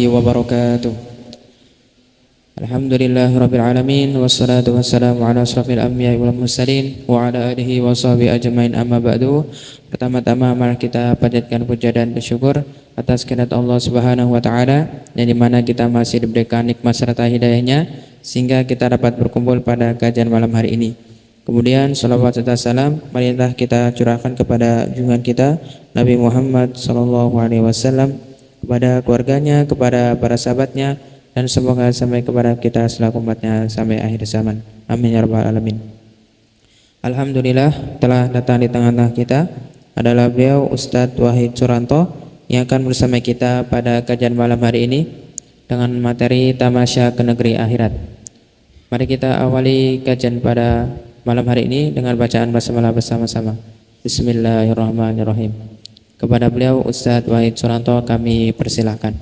wabarakatuh. Alhamdulillahirabbil alamin wassalatu wassalamu ala asrofil anbiya'i wal mursalin wa ala alihi wa sahbihi ajmain, amma ba'du. Pertama-tama mari kita panjatkan puja dan bersyukur atas kehendak Allah Subhanahu wa taala yang dimana kita masih diberikan nikmat serta hidayahnya sehingga kita dapat berkumpul pada kajian malam hari ini. Kemudian salawat serta salam marilah kita curahkan kepada junjungan kita Nabi Muhammad sallallahu alaihi wasallam, kepada keluarganya, kepada para sahabatnya, dan semoga sampai kepada kita selaku umatnya sampai akhir zaman. Amin ya rabbal alamin. Alhamdulillah telah datang di tengah-tengah kita adalah beliau Ustadz Wahid Suranto yang akan bersama kita pada kajian malam hari ini dengan materi Tamasya ke Negeri Akhirat. Mari kita awali kajian pada malam hari ini dengan bacaan basmalah bersama-sama. Bismillahirrahmanirrahim. Kepada beliau Ustadz Wahid Suranto kami persilahkan.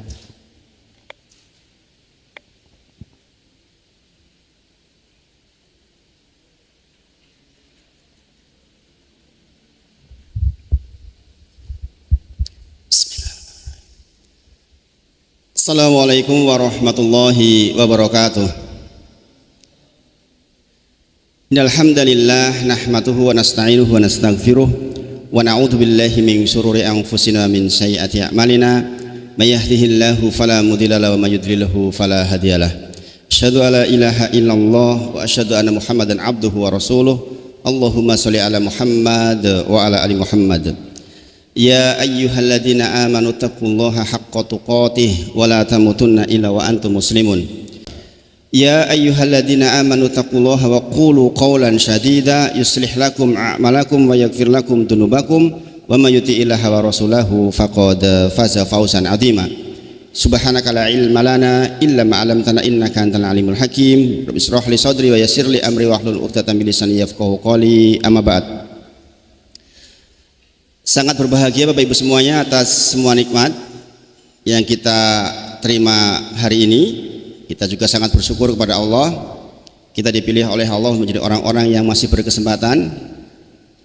Assalamualaikum warahmatullahi wabarakatuh. Innal hamdalillah nahmaduhu wa nasta'inuhu wa nastaghfiruh wa na'udzu billahi min shururi anfusina min sayyiati a'malina may yahdihillahu fala mudilla lahu wa may yudlilhu fala hadiyalah. Asyhadu an la ilaha illallah wa asyhadu anna Muhammadan abduhu wa rasuluh. Allahumma shalli ala Muhammad wa ala ali Muhammad. Ya ayyuhalladzina amanu taqullaha haqqa tuqatih wa la tamutunna illa wa antum muslimun. Ya ayyuhalladzina amanu taqullaha wa qulu qawlan sadida yuslih lakum a'malakum wa yaghfir lakum dunubakum wa may yuti'illaha wa rasulahu faqad faza fawzan 'azima. Subhanaka la ilma lana illa ma 'allamtana innaka antal alimul hakim. Rabbi shrah li sadri wa yassir li amri wahlul 'uqdatam min lisani yafqahu qawli. Amma ba'd. Sangat berbahagia Bapak Ibu semuanya atas semua nikmat yang kita terima hari ini. Kita juga sangat bersyukur kepada Allah, kita dipilih oleh Allah menjadi orang-orang yang masih berkesempatan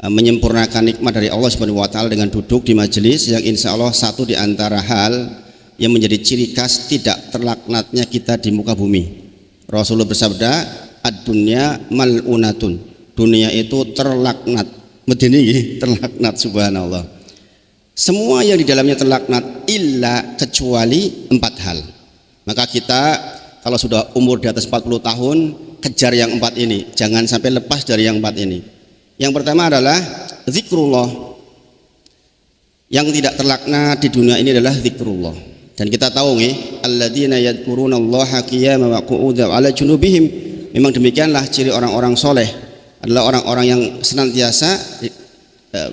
menyempurnakan nikmat dari Allah Subhanahu wa taala dengan duduk di majelis yang insya Allah satu di antara hal yang menjadi ciri khas tidak terlaknatnya kita di muka bumi. Rasulullah bersabda, ad-dunya mal'unatun, dunia itu terlaknat. Medeni terlaknat, subhanallah. Semua yang di dalamnya terlaknat illa kecuali 4 hal. Maka kita kalau sudah umur di atas 40 tahun, kejar yang 4 ini, jangan sampai lepas dari yang 4 ini. Yang pertama adalah zikrullah. Yang tidak terlaknat di dunia ini adalah zikrullah. Dan kita tahu nih, alladzina yadhkurunallaha qiyaman wa qu'udan 'ala junubihim. Memang demikianlah ciri orang-orang soleh, adalah orang-orang yang senantiasa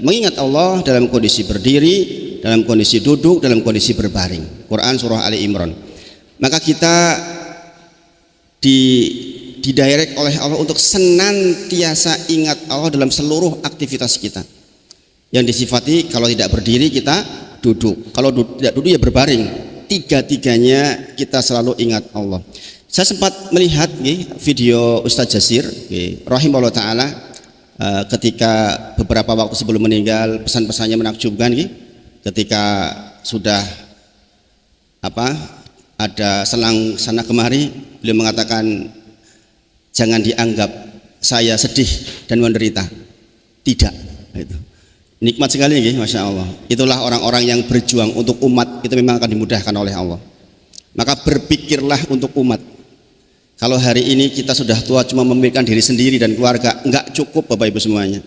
mengingat Allah dalam kondisi berdiri, dalam kondisi duduk, dalam kondisi berbaring. Quran surah Ali Imran. Maka kita didirect oleh Allah untuk senantiasa ingat Allah dalam seluruh aktivitas kita. Yang disifati kalau tidak berdiri kita duduk, kalau tidak duduk ya berbaring. Tiga-tiganya kita selalu ingat Allah. Saya sempat melihat video Ustadz Jasir rahimahullah ta'ala ketika beberapa waktu sebelum meninggal, pesan-pesannya menakjubkan ketika sudah ada selang sana kemari, beliau mengatakan jangan dianggap saya sedih dan menderita, tidak, itu nikmat sekali Masya Allah. Itulah orang-orang yang berjuang untuk umat, itu memang akan dimudahkan oleh Allah. Maka berpikirlah untuk umat. Kalau hari ini kita sudah tua cuma memikirkan diri sendiri dan keluarga, enggak cukup Bapak Ibu semuanya.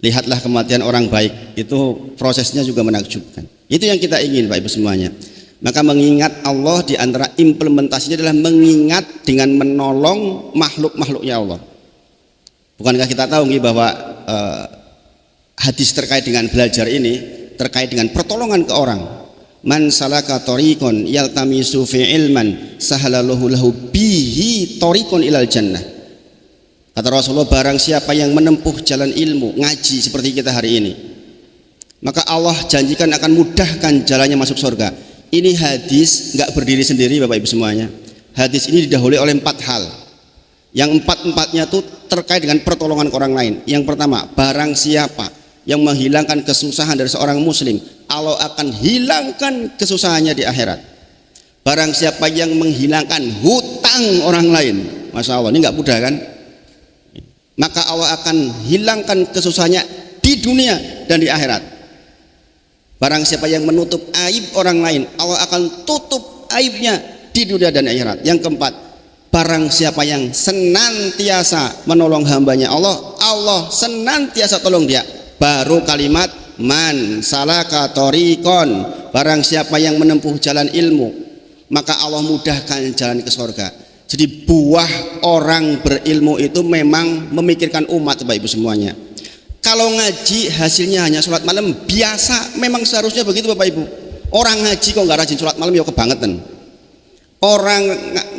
Lihatlah kematian orang baik, itu prosesnya juga menakjubkan. Itu yang kita ingin Bapak Ibu semuanya. Maka mengingat Allah di antara implementasinya adalah mengingat dengan menolong makhluk-makhluknya Allah. Bukankah kita tahu bahwa hadis terkait dengan belajar ini terkait dengan pertolongan ke orang. Man salaka tariqan yaltamisu fi ilman sahalallahu lahu bihi tariqan ilal jannah. Kata Rasulullah, barang siapa yang menempuh jalan ilmu, ngaji seperti kita hari ini, maka Allah janjikan akan mudahkan jalannya masuk surga. Ini hadis nggak berdiri sendiri Bapak Ibu semuanya. Hadis ini didahului oleh 4 hal. Yang 4-4-nya itu terkait dengan pertolongan ke orang lain. Yang pertama, barang siapa yang menghilangkan kesusahan dari seorang muslim, Allah akan hilangkan kesusahannya di akhirat. Barang siapa yang menghilangkan hutang orang lain, Masya Allah, ini nggak mudah kan? Maka Allah akan hilangkan kesusahannya di dunia dan di akhirat. Barang siapa yang menutup aib orang lain, Allah akan tutup aibnya di dunia dan akhirat. Yang keempat, barang siapa yang senantiasa menolong hambanya Allah, Allah senantiasa tolong dia. Baru kalimat man salaka thoriqon, barang siapa yang menempuh jalan ilmu, maka Allah mudahkan jalan ke surga. Jadi buah orang berilmu itu memang memikirkan umat, Bapak Ibu semuanya. Kalau ngaji hasilnya hanya sholat malam biasa, memang seharusnya begitu Bapak Ibu. Orang ngaji kok nggak rajin sholat malam ya kebangetan. Orang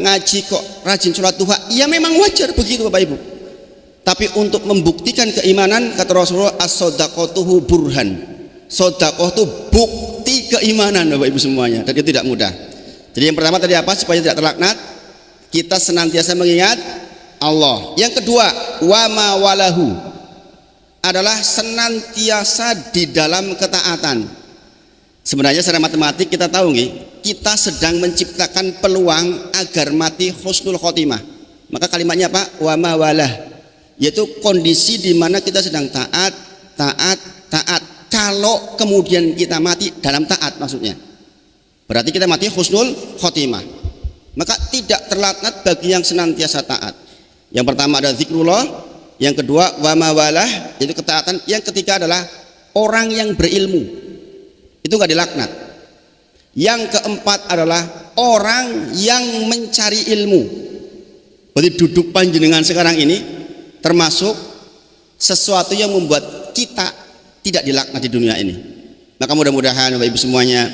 ngaji kok rajin sholat duha, ya memang wajar begitu Bapak Ibu. Tapi untuk membuktikan keimanan, kata Rasulullah, as-shadaqatuhu burhan. Sedekah itu bukti keimanan Bapak Ibu semuanya, dan itu tidak mudah. Jadi yang pertama tadi apa? Supaya tidak terlaknat, kita senantiasa mengingat Allah. Yang kedua, wa ma walahu, adalah senantiasa di dalam ketaatan. Sebenarnya secara matematik kita tahu nih, kita sedang menciptakan peluang agar mati husnul khotimah. Maka kalimatnya apa? Wa ma walah, yaitu kondisi di mana kita sedang taat. Kalau kemudian kita mati dalam taat, maksudnya berarti kita mati husnul khotimah. Maka tidak terlaknat bagi yang senantiasa taat. Yang pertama ada zikrullah, yang kedua wa ma walah, yaitu ketaatan. Yang ketiga adalah orang yang berilmu, itu nggak dilaknat. Yang keempat adalah orang yang mencari ilmu. Berarti duduk panjenengan sekarang ini termasuk sesuatu yang membuat kita tidak dilaknat di dunia ini. Maka mudah-mudahan Bapak Ibu semuanya,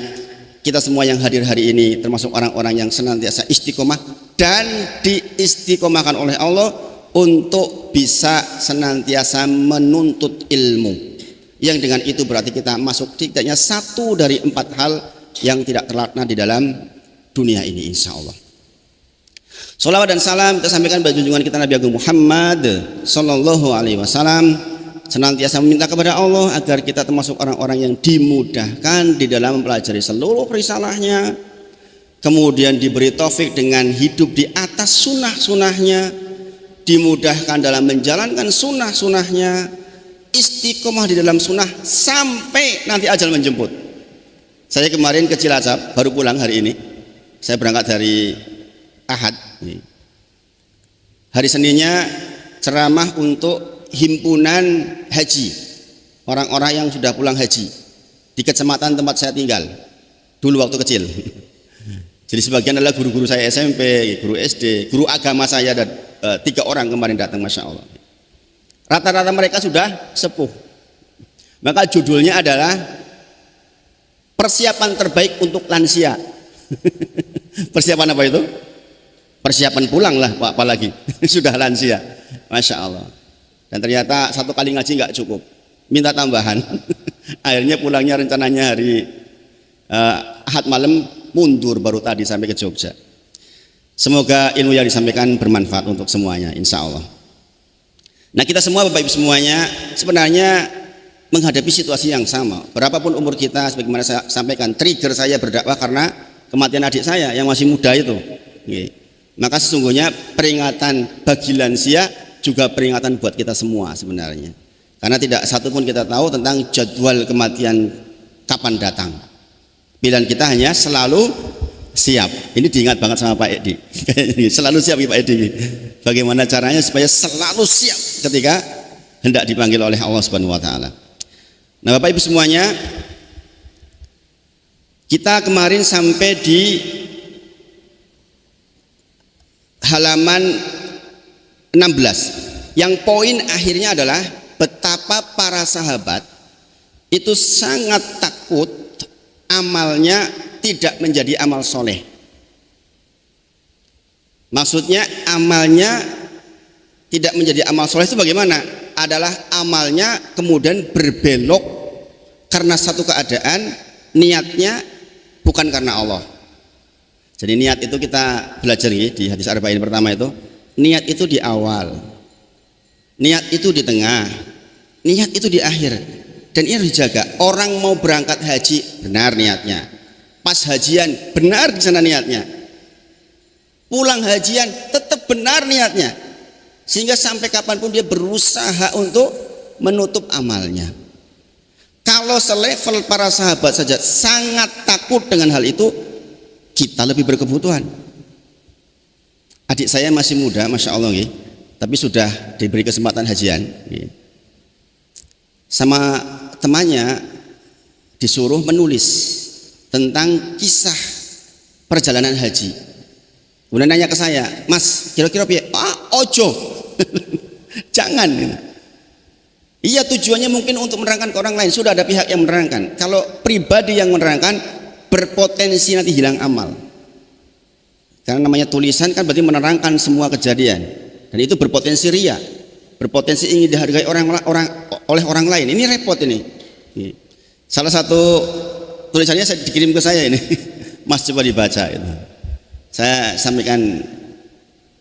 kita semua yang hadir hari ini termasuk orang-orang yang senantiasa istiqomah dan diistiqomahkan oleh Allah untuk bisa senantiasa menuntut ilmu, yang dengan itu berarti kita masuk tidaknya satu dari 4 hal yang tidak terlaknat di dalam dunia ini, insya Allah. Salawat dan salam kita sampaikan bagi junjungan kita Nabi Agung Muhammad Sallallahu Alaihi Wasallam, senantiasa meminta kepada Allah agar kita termasuk orang-orang yang dimudahkan di dalam mempelajari seluruh risalahnya, kemudian diberi taufik dengan hidup di atas sunnah-sunnahnya, dimudahkan dalam menjalankan sunnah-sunnahnya, istiqomah di dalam sunnah sampai nanti ajal menjemput. Saya kemarin ke Cilacap, baru pulang hari ini. Saya berangkat dari Ahad. Hari Seninnya ceramah untuk himpunan haji, orang-orang yang sudah pulang haji di kecamatan tempat saya tinggal dulu waktu kecil. Jadi sebagian adalah guru-guru saya SMP, guru SD, guru agama saya, dan 3 orang kemarin datang, Masya Allah. Rata-rata mereka sudah sepuh. Maka judulnya adalah persiapan terbaik untuk lansia. Persiapan apa itu? Persiapan pulang lah, apalagi sudah lansia, Masya Allah. Dan ternyata 1 kali ngaji nggak cukup, minta tambahan. Akhirnya pulangnya rencananya hari Ahad malam, mundur baru tadi sampai ke Jogja. Semoga ilmu yang disampaikan bermanfaat untuk semuanya, insya Allah. Nah, kita semua Bapak Ibu semuanya sebenarnya menghadapi situasi yang sama. Berapapun umur kita, sebagaimana saya sampaikan, trigger saya berdakwah karena kematian adik saya yang masih muda itu. Maka sesungguhnya peringatan bagi lansia juga peringatan buat kita semua sebenarnya. Karena tidak satu pun kita tahu tentang jadwal kematian kapan datang. Pilihan kita hanya selalu siap. Ini diingat banget sama Pak Edi. Selalu siap ya Pak Edi. Bagaimana caranya supaya selalu siap ketika hendak dipanggil oleh Allah Subhanahu wa taala. Nah, Bapak Ibu semuanya, kita kemarin sampai di halaman 16. Yang poin akhirnya adalah betapa para sahabat itu sangat takut amalnya tidak menjadi amal soleh. Maksudnya amalnya tidak menjadi amal soleh itu bagaimana? Adalah amalnya kemudian berbelok karena satu keadaan, niatnya bukan karena Allah. Jadi niat itu kita belajar di hadis arba'in pertama itu, niat itu di awal, niat itu di tengah, niat itu di akhir, dan ini harus dijaga. Orang mau berangkat haji benar niatnya, pas hajian benar di sana niatnya, pulang hajian tetap benar niatnya, sehingga sampai kapanpun dia berusaha untuk menutup amalnya. Kalau selevel para sahabat saja sangat takut dengan hal itu, kita lebih berkebutuhan. Adik saya masih muda, masya Allah, tapi sudah diberi kesempatan hajian. Sama temannya disuruh menulis tentang kisah perjalanan haji. Kemudian nanya ke saya, Mas, kira-kira piye? Ojo, jangan. Iya, tujuannya mungkin untuk menerangkan ke orang lain. Sudah ada pihak yang menerangkan. Kalau pribadi yang menerangkan, berpotensi nanti hilang amal. Karena namanya tulisan kan berarti menerangkan semua kejadian. Dan itu berpotensi ria, berpotensi ingin dihargai oleh orang lain. Ini repot ini. Salah satu tulisannya dikirim ke saya ini. Mas, coba dibaca itu. Saya sampaikan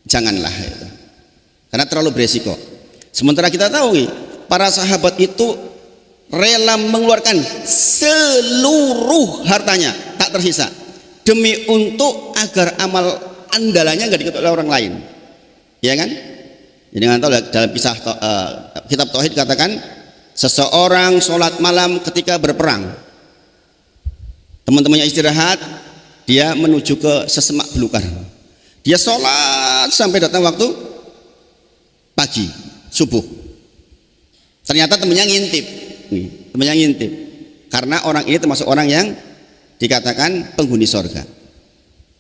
janganlah itu. Karena terlalu beresiko. Sementara kita tahu para sahabat itu rela mengeluarkan seluruh hartanya, tak tersisa, demi untuk agar amal andalannya nggak diketahui oleh orang lain, ya kan? Jadi nggak tahu dalam kisah kitab Tauhid katakan seseorang sholat malam ketika berperang, teman-temannya istirahat, dia menuju ke sesemak belukar, dia sholat sampai datang waktu pagi subuh. Ternyata temannya ngintip, karena orang ini termasuk orang yang dikatakan penghuni sorga.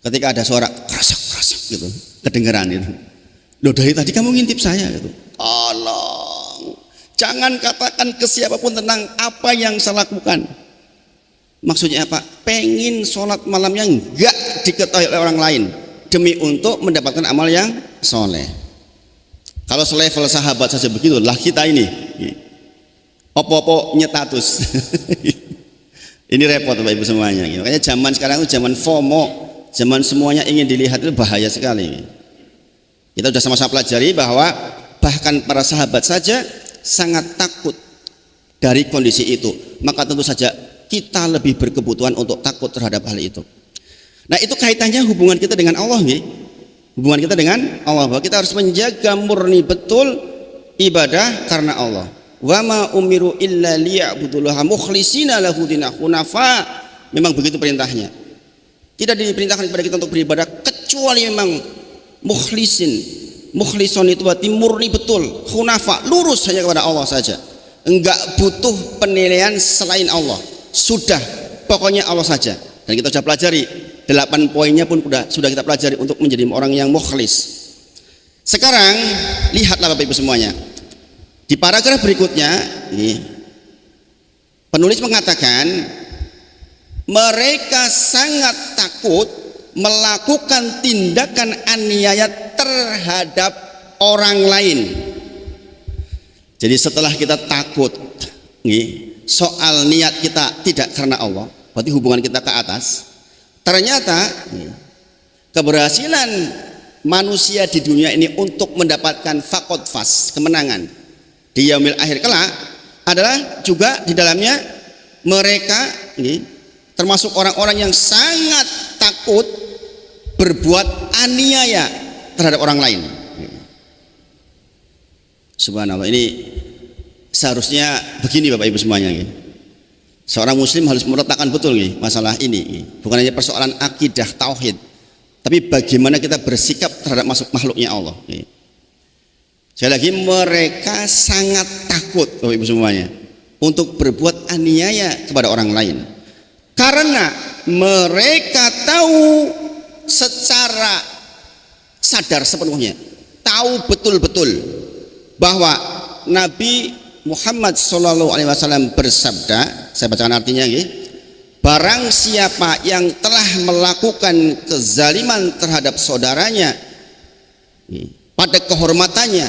Ketika ada suara krasak gitu, kedengeran itu. Loh, dari tadi kamu ngintip saya gitu. Tolong, jangan katakan ke siapapun tentang apa yang saya lakukan. Maksudnya apa? Pengen sholat malamnya enggak diketahui oleh orang lain, demi untuk mendapatkan amal yang soleh. Kalau selevel sahabat saja begitu, lah kita ini opo-opo nyetatus. Ini repot Bapak Ibu semuanya. Makanya zaman sekarang itu zaman FOMO, zaman semuanya ingin dilihat, itu bahaya sekali. Kita sudah sama-sama pelajari bahwa bahkan para sahabat saja sangat takut dari kondisi itu. Maka tentu saja kita lebih berkebutuhan untuk takut terhadap hal itu. Nah, itu kaitannya hubungan kita dengan Allah, hubungan kita dengan Allah, bahwa kita harus menjaga murni betul ibadah karena Allah. Wa ma umiru illa liya'budullaha mukhlishina lahu dinah hunafa. Memang begitu perintahnya. Tidak diperintahkan kepada kita untuk beribadah kecuali memang mukhlison itu berarti murni betul, hunafa, lurus hanya kepada Allah saja. Enggak butuh penilaian selain Allah. Sudah, pokoknya Allah saja. Dan kita sudah pelajari 8 poinnya pun sudah kita pelajari untuk menjadi orang yang mukhlis. Sekarang lihatlah Bapak Ibu semuanya. Di paragraf berikutnya penulis mengatakan mereka sangat takut melakukan tindakan aniaya terhadap orang lain. Jadi setelah kita takut soal niat kita tidak karena Allah, berarti hubungan kita ke atas. Ternyata keberhasilan manusia di dunia ini untuk mendapatkan faqad fas, kemenangan di yaumil akhir kelak adalah juga di dalamnya mereka termasuk orang-orang yang sangat takut berbuat aniaya terhadap orang lain. Subhanallah, ini seharusnya begini Bapak Ibu semuanya. Seorang muslim harus meletakkan betul masalah ini. Bukan hanya persoalan akidah tauhid, tapi bagaimana kita bersikap terhadap makhluknya Allah. Sekali lagi, mereka sangat takut Bapak Ibu semuanya untuk berbuat aniaya kepada orang lain, karena mereka tahu secara sadar sepenuhnya, tahu betul-betul bahwa Nabi Muhammad SAW bersabda, saya bacakan artinya, barang siapa yang telah melakukan kezaliman terhadap saudaranya pada kehormatannya,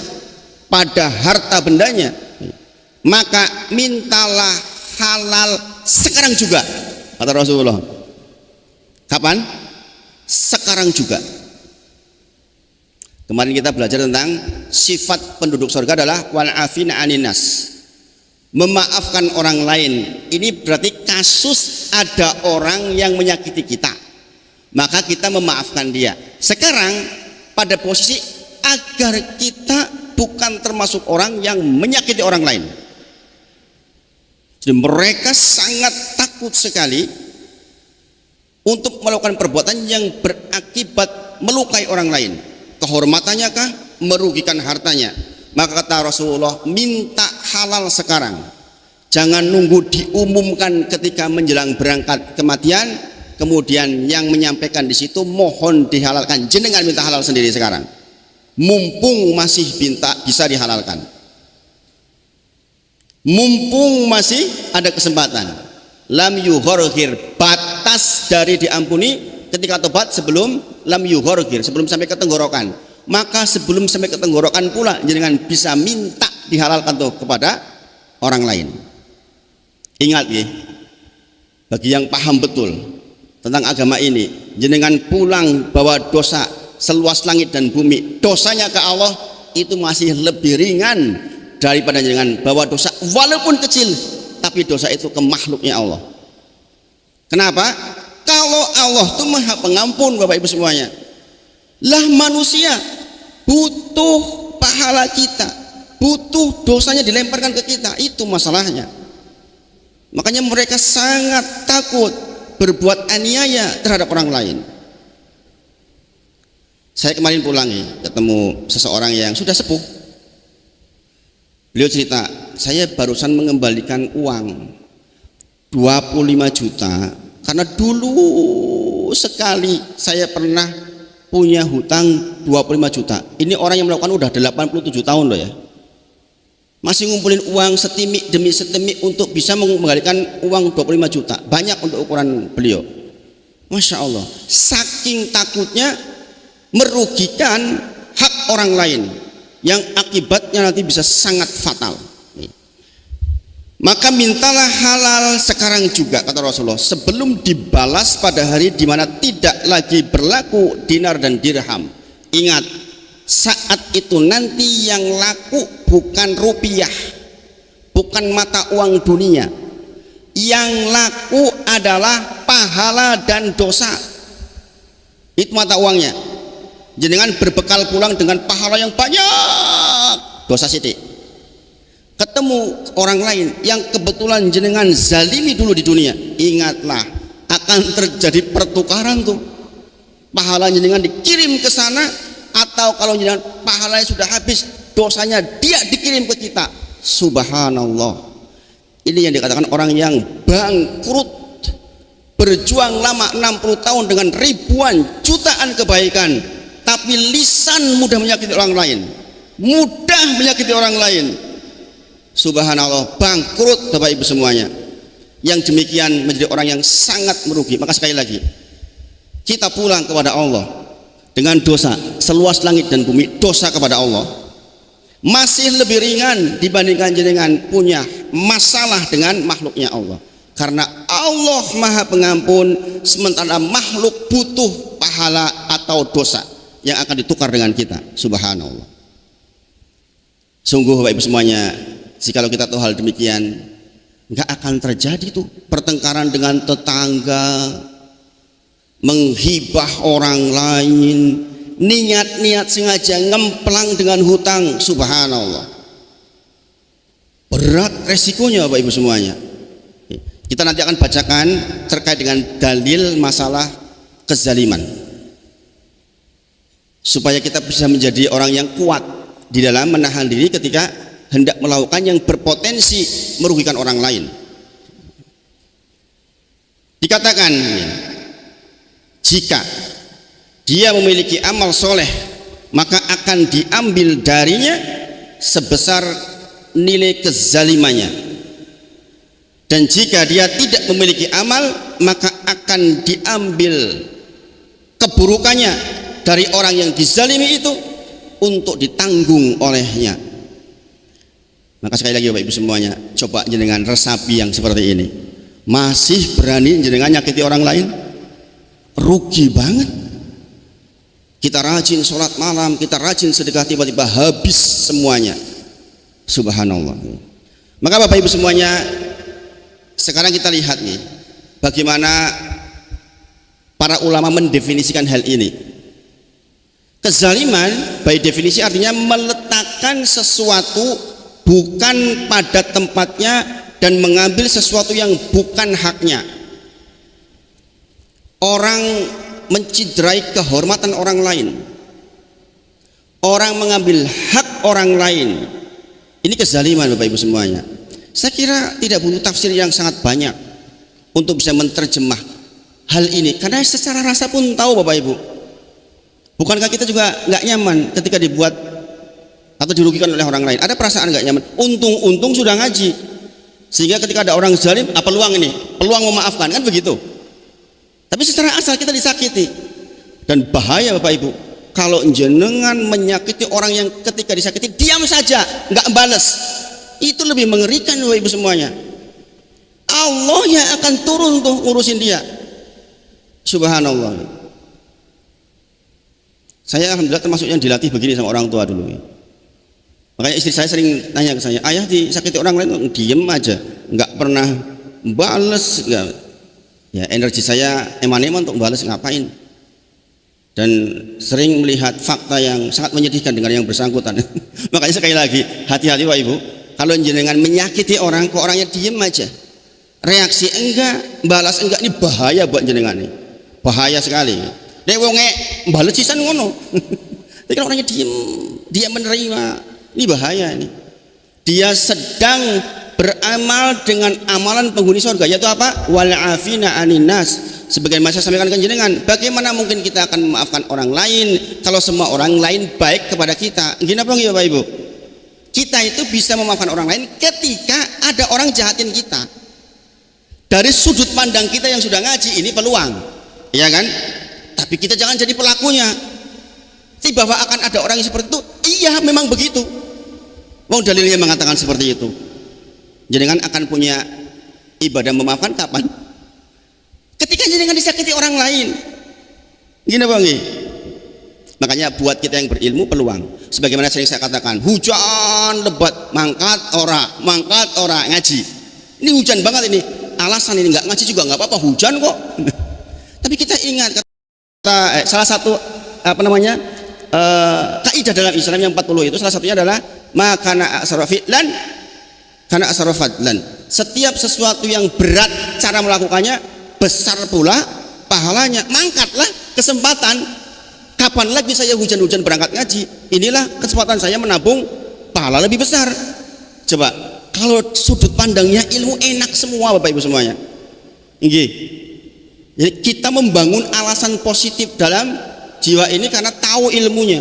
pada harta bendanya, maka mintalah halal sekarang juga, kata Rasulullah. Kapan? Sekarang juga. Kemarin kita belajar tentang sifat penduduk surga adalah wal afina aninas, memaafkan orang lain. Ini berarti kasus ada orang yang menyakiti kita, maka kita memaafkan dia. Sekarang pada posisi agar kita bukan termasuk orang yang menyakiti orang lain. Jadi mereka sangat takut sekali untuk melakukan perbuatan yang berakibat melukai orang lain. Kehormatannya kah? Merugikan hartanya. Maka kata Rasulullah, minta halal sekarang. Jangan nunggu diumumkan ketika menjelang berangkat kematian, kemudian yang menyampaikan di situ mohon dihalalkan. Jenengan minta halal sendiri sekarang. Mumpung masih bisa dihalalkan. Mumpung masih ada kesempatan. Lam yughorghir, batas dari diampuni ketika tobat sebelum lam yughorghir, sebelum sampai ke tenggorokan. Maka sebelum sampai ke tenggorokan pula jenengan bisa minta dihalalkan tuh kepada orang lain. Ingat ya, bagi yang paham betul tentang agama ini, jenengan pulang bawa dosa seluas langit dan bumi, dosanya ke Allah itu masih lebih ringan daripada jenengan bawa dosa walaupun kecil, tapi dosa itu ke makhluknya Allah. Kenapa? Kalau Allah itu Maha Pengampun, Bapak Ibu semuanya. Lah manusia butuh pahala kita, butuh dosanya dilemparkan ke kita, itu masalahnya. Makanya mereka sangat takut berbuat aniaya terhadap orang lain. Saya kemarin pulang ketemu seseorang yang sudah sepuh. Beliau cerita, saya barusan mengembalikan uang 25 juta karena dulu sekali saya pernah punya hutang 25 juta. Ini orang yang melakukan udah 87 tahun loh ya. Masih ngumpulin uang setimik demi setimik untuk bisa mengembalikan uang 25 juta. Banyak untuk ukuran beliau. Masya Allah, saking takutnya merugikan hak orang lain yang akibatnya nanti bisa sangat fatal. Maka mintalah halal sekarang juga, kata Rasulullah, sebelum dibalas pada hari di mana tidak lagi berlaku dinar dan dirham. Ingat, saat itu nanti yang laku bukan rupiah, bukan mata uang dunia. Yang laku adalah pahala dan dosa. Itu mata uangnya. Jenengan berbekal pulang dengan pahala yang banyak, dosa sidik. Ketemu orang lain yang kebetulan jenengan zalimi dulu di dunia, ingatlah akan terjadi pertukaran tuh. Pahala jenengan dikirim ke sana, atau kalau jenengan pahalanya sudah habis, dosanya dia dikirim ke kita. Subhanallah. Ini yang dikatakan orang yang bangkrut, berjuang lama 60 tahun dengan ribuan jutaan kebaikan, tapi lisan mudah menyakiti orang lain, mudah menyakiti orang lain. Subhanallah, bangkrut Bapak Ibu semuanya. Yang demikian menjadi orang yang sangat merugi. Maka sekali lagi, kita pulang kepada Allah dengan dosa seluas langit dan bumi, dosa kepada Allah masih lebih ringan dibandingkan jenengan punya masalah dengan makhluknya Allah. Karena Allah Maha Pengampun, sementara makhluk butuh pahala atau dosa yang akan ditukar dengan kita. Subhanallah. Sungguh Bapak Ibu semuanya, jikalau kita tahu hal demikian, nggak akan terjadi tuh pertengkaran dengan tetangga, menghibah orang lain, niat-niat sengaja ngemplang dengan hutang. Subhanallah, berat resikonya Bapak Ibu semuanya. Kita nanti akan bacakan terkait dengan dalil masalah kezaliman, supaya kita bisa menjadi orang yang kuat di dalam menahan diri ketika hendak melakukan yang berpotensi merugikan orang lain. Dikatakan, jika dia memiliki amal soleh, maka akan diambil darinya sebesar nilai kezalimannya. Dan jika dia tidak memiliki amal, maka akan diambil keburukannya dari orang yang dizalimi itu untuk ditanggung olehnya. Maka sekali lagi Bapak Ibu semuanya, coba jenengan resapi yang seperti ini. Masih berani jenengan nyakiti orang lain? Rugi banget. Kita rajin sholat malam, kita rajin sedekah, tiba-tiba habis semuanya. Subhanallah. Maka Bapak Ibu semuanya, sekarang kita lihat nih, bagaimana para ulama mendefinisikan hal ini. Kezaliman by definisi artinya meletakkan sesuatu bukan pada tempatnya dan mengambil sesuatu yang bukan haknya. Orang menciderai kehormatan orang lain, orang mengambil hak orang lain, ini kezaliman Bapak Ibu semuanya. Saya kira tidak butuh tafsir yang sangat banyak untuk bisa menerjemah hal ini, karena secara rasa pun tahu Bapak Ibu. Bukankah kita juga nggak nyaman ketika dibuat atau dirugikan oleh orang lain? Ada perasaan nggak nyaman. Untung sudah ngaji, sehingga ketika ada orang zalim, apa peluang ini? Peluang memaafkan, kan begitu. Tapi secara asal kita disakiti. Dan bahaya Bapak Ibu, kalau jenengan menyakiti orang yang ketika disakiti diam saja, nggak balas, itu lebih mengerikan Bapak Ibu semuanya. Allah yang akan turun tuh ngurusin dia. Subhanallah. Saya alhamdulillah termasuk yang dilatih begini sama orang tua dulu. Makanya istri saya sering nanya ke saya, ayah disakiti orang lain diem aja, nggak pernah bales. Ya energi saya eman-eman untuk bales, ngapain? Dan sering melihat fakta yang sangat menyedihkan dengan yang bersangkutan. Makanya sekali lagi hati-hati Pak Ibu, kalau jenengan menyakiti orang kok orangnya diem aja, reaksi enggak, balas enggak, ini bahaya buat jenengan nih, bahaya sekali. Nek wonge balas sisan ngono. Tapi kalau orangnya diem, dia menerima, ini bahaya ini. Dia sedang beramal dengan amalan penghuni surga, yaitu apa? Wal afina anin nas. Sebagaimana saya sampaikan ke jenengan, bagaimana mungkin kita akan memaafkan orang lain kalau semua orang lain baik kepada kita? Gini apa nggih Bapak Ibu? Kita itu bisa memaafkan orang lain ketika ada orang jahatin kita. Dari sudut pandang kita yang sudah ngaji, ini peluang, ya kan? Tapi kita jangan jadi pelakunya. Tapi bahwa akan ada orang yang seperti itu, iya memang begitu. Mau dalilnya mengatakan seperti itu. Jenengan akan punya ibadah memaafkan kapan? Ketika jenengan disakiti orang lain. Gini Bang. Makanya buat kita yang berilmu peluang. Sebagaimana sering saya katakan, hujan lebat, mangkat ora ngaji. Ini hujan banget ini. Alasan ini nggak ngaji juga nggak apa-apa, hujan kok. Tapi kita ingat salah satu kaidah dalam Islam yang 40 itu salah satunya adalah makana asrafidlan karena asrafadlan. Setiap sesuatu yang berat cara melakukannya, besar pula pahalanya. Mangkatlah kesempatan. Kapan lagi saya hujan-hujan berangkat ngaji? Inilah kesempatan saya menabung pahala lebih besar. Coba kalau sudut pandangnya ilmu enak semua Bapak Ibu semuanya. Nggih. Jadi kita membangun alasan positif dalam jiwa ini karena tahu ilmunya.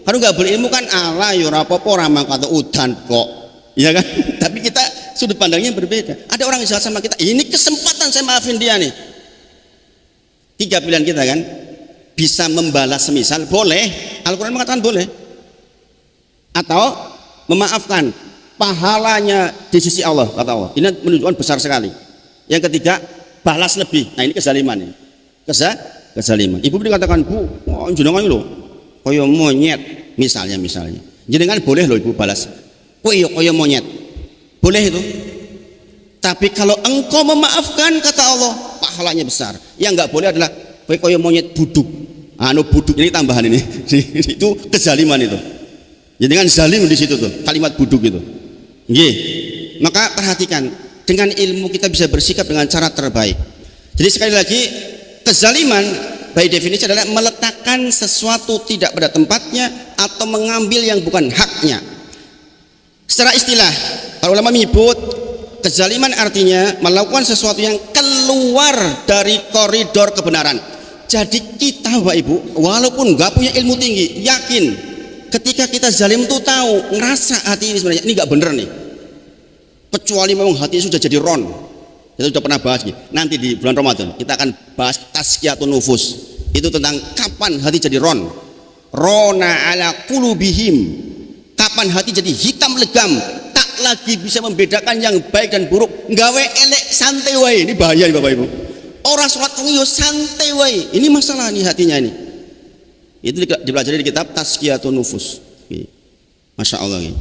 Kalau nggak berilmu kan ala ya ora apa-apa ramang kata udan kok, ya kan? Tapi kita sudut pandangnya berbeda. Ada orang yang jahat sama kita, ini kesempatan saya maafin dia nih. 3 pilihan kita kan, bisa membalas semisal boleh, Al-Quran mengatakan boleh, atau memaafkan, pahalanya di sisi Allah kata Allah. Ini menunjukkan besar sekali. Yang ketiga, balas lebih. Nah ini kezaliman ini. Kezaliman. Ibu dikatakan, Bu, jenengan lho kaya monyet misalnya. Jenengan boleh loh Ibu balas. Kaya monyet. Boleh itu. Tapi kalau engkau memaafkan kata Allah, pahalanya besar. Yang enggak boleh adalah kaya monyet buduk. Buduk ini tambahan ini. Itu kezaliman itu. Jenengan zalim di situ tuh, kalimat buduk itu. Nggih. Maka perhatikan, dengan ilmu kita bisa bersikap dengan cara terbaik. Jadi sekali lagi, kezaliman by definisi adalah meletakkan sesuatu tidak pada tempatnya atau mengambil yang bukan haknya. Secara istilah, para ulama menyebut kezaliman artinya melakukan sesuatu yang keluar dari koridor kebenaran. Jadi kita Bapak Ibu, walaupun nggak punya ilmu tinggi, yakin ketika kita zalim tuh tahu, ngerasa hati ini sebenarnya ini nggak bener nih. Kecuali memang hati sudah jadi ron. Kita sudah pernah bahas nih. Nanti di bulan Ramadan kita akan bahas tazkiyatun nufus. Itu tentang kapan hati jadi ron. Rona ala qulubihim. Kapan hati jadi hitam legam, tak lagi bisa membedakan yang baik dan buruk. Nggawe elek santai wae. Ini bahaya nih Bapak Ibu. Orang sholat yo santai wae. Ini masalah nih hatinya ini. Itu dipelajari di kitab Tazkiyatun Nufus. Masya Allah ini.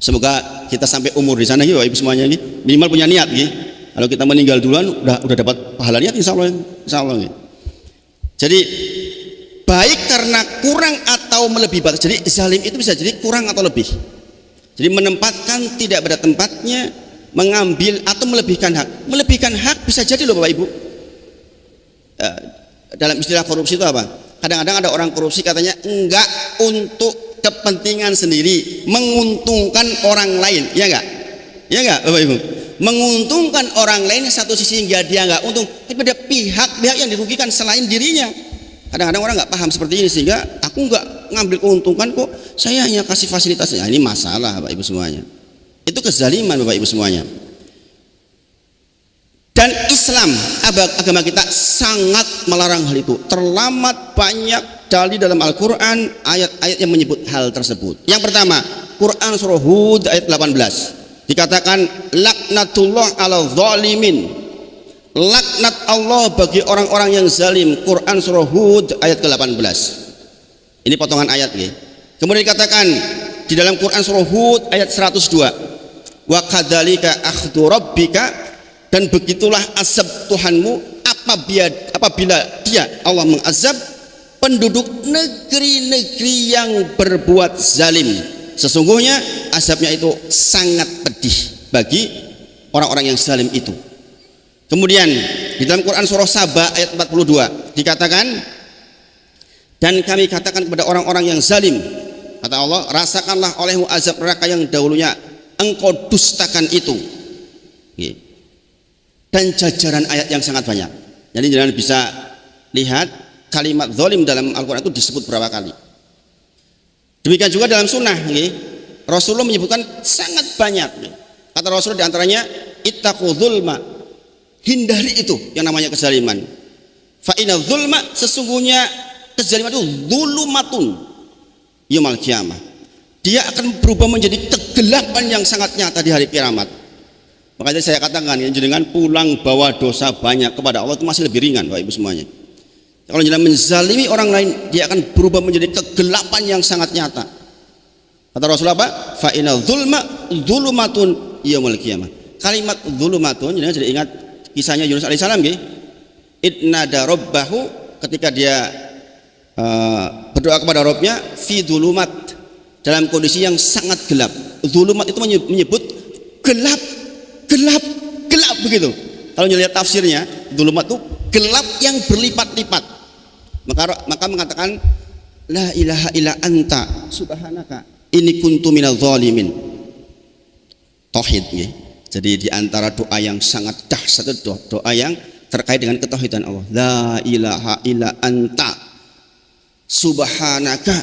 Semoga kita sampai umur di sana gitu Ibu semuanya ini minimal punya niat gitu. Kalau kita meninggal duluan udah dapat pahala niat insyaallah gitu. Jadi baik karena kurang atau melebihi batas. Jadi zalim itu bisa jadi kurang atau lebih. Jadi menempatkan tidak pada tempatnya, mengambil atau melebihkan hak. Melebihkan hak bisa jadi loh Bapak Ibu. Dalam istilah korupsi itu apa? Kadang-kadang ada orang korupsi katanya enggak untuk kepentingan sendiri, menguntungkan orang lain, ya enggak? Ya enggak Bapak Ibu? Menguntungkan orang lain satu sisi hingga dia enggak untung, tapi ada pihak-pihak yang dirugikan selain dirinya. Kadang-kadang orang enggak paham seperti ini sehingga aku enggak ngambil keuntungan kok, saya hanya kasih fasilitasnya. Ini masalah Bapak Ibu semuanya. Itu kezaliman Bapak Ibu semuanya. Dan Islam, agama kita sangat melarang hal itu. Terlamat banyak dalil dalam Al-Quran, ayat-ayat yang menyebut hal tersebut. Yang pertama, Quran surah Hud ayat 18 dikatakan laknatullah ala zalimin, laknat Allah bagi orang-orang yang zalim. Quran surah Hud ayat ke-18. Ini potongan ayat ya. Kemudian dikatakan di dalam Quran surah Hud ayat 102, wa kadzalika akhdhu rabbika, dan begitulah azab Tuhanmu apabila dia Allah mengazab penduduk negeri-negeri yang berbuat zalim. Sesungguhnya azabnya itu sangat pedih bagi orang-orang yang zalim itu. Kemudian di dalam Quran surah Saba ayat 42 dikatakan, dan kami katakan kepada orang-orang yang zalim, kata Allah, rasakanlah olehmu azab neraka yang dahulunya engkau dustakan itu. Dan jajaran ayat yang sangat banyak. Jadi jangan bisa lihat kalimat zalim dalam Al-Quran itu disebut berapa kali. Demikian juga dalam sunnah, Rasulullah menyebutkan sangat banyak. Kata Rasulullah diantaranya, ittaqu dzulma, hindari itu yang namanya kezaliman. Fa inna dzulma, sesungguhnya kezaliman itu dzulumatun yaumil qiyamah. Dia akan berubah menjadi kegelapan yang sangat nyata di hari kiamat. Makanya saya katakan, jenengan pulang bawa dosa banyak kepada Allah itu masih lebih ringan Bapak Ibu semuanya. Kalau jenengan menzalimi orang lain, dia akan berubah menjadi kegelapan yang sangat nyata. Kata Rasulullah apa? Fa inna dzulma dzulumatun yaumil qiyamah. Kalimat dzulumatun, jenengan jadi ingat kisahnya Yunus alaihissalam nggih. Idnada rabbahu, ketika dia berdoa kepada Rabbnya fi dzulumat, dalam kondisi yang sangat gelap. Dzulumat itu menyebut gelap begitu. Kalau lihat tafsirnya, dzulumat itu gelap yang berlipat-lipat. Maka mengatakan la ilaha illa anta subhanaka inni kuntu minadz zalimin. Tauhid ya. Jadi di antara doa yang sangat dahsyat itu doa yang terkait dengan ketauhidan Allah. La ilaha illa anta subhanaka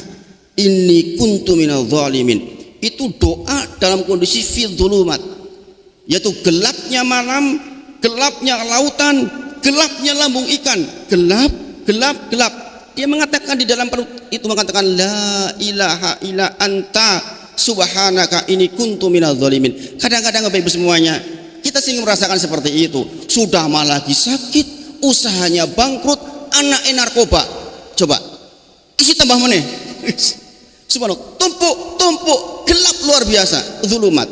inni kuntu minadz zalimin. Itu doa dalam kondisi fi dzulumat, yaitu gelapnya malam, gelapnya lautan, gelapnya lambung ikan, gelap. Dia mengatakan di dalam perut itu, mengatakan la ilaha illa anta subhanaka inni kuntu minadz zalimin. Kadang-kadang Bapak Ibu semuanya, kita sering merasakan seperti itu. Sudah malah lagi sakit, usahanya bangkrut, anaknya narkoba. Coba isi tambah meneh. Subhanallah, tumpuk gelap luar biasa, zulumat.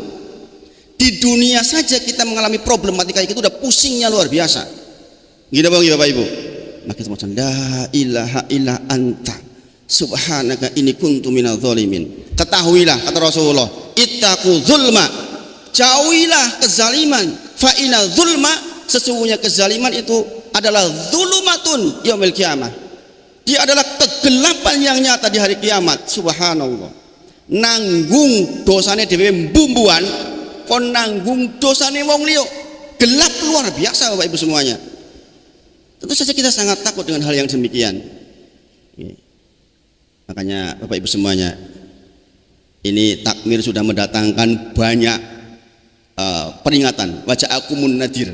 Di dunia saja kita mengalami problematika itu udah pusingnya luar biasa. Gitu Bang Bapak Ibu. Maka kita macam la ilaha illa anta subhanaka inni kuntu minadz zalimin. Ketahuilah kata Rasulullah, ittaqu zulma, jauhilah kezaliman. Fa inna zulma, sesungguhnya kezaliman itu adalah zulumatun yaumil qiyamah. Dia adalah kegelapan yang nyata di hari kiamat. Subhanallah. Nanggung dosane dhewe bumbuan, kon nanggung dosane wong liya, gelap luar biasa Bapak Ibu semuanya. Tentu saja kita sangat takut dengan hal yang demikian. Makanya Bapak Ibu semuanya, ini takmir sudah mendatangkan banyak peringatan. Wajah akumun nadir.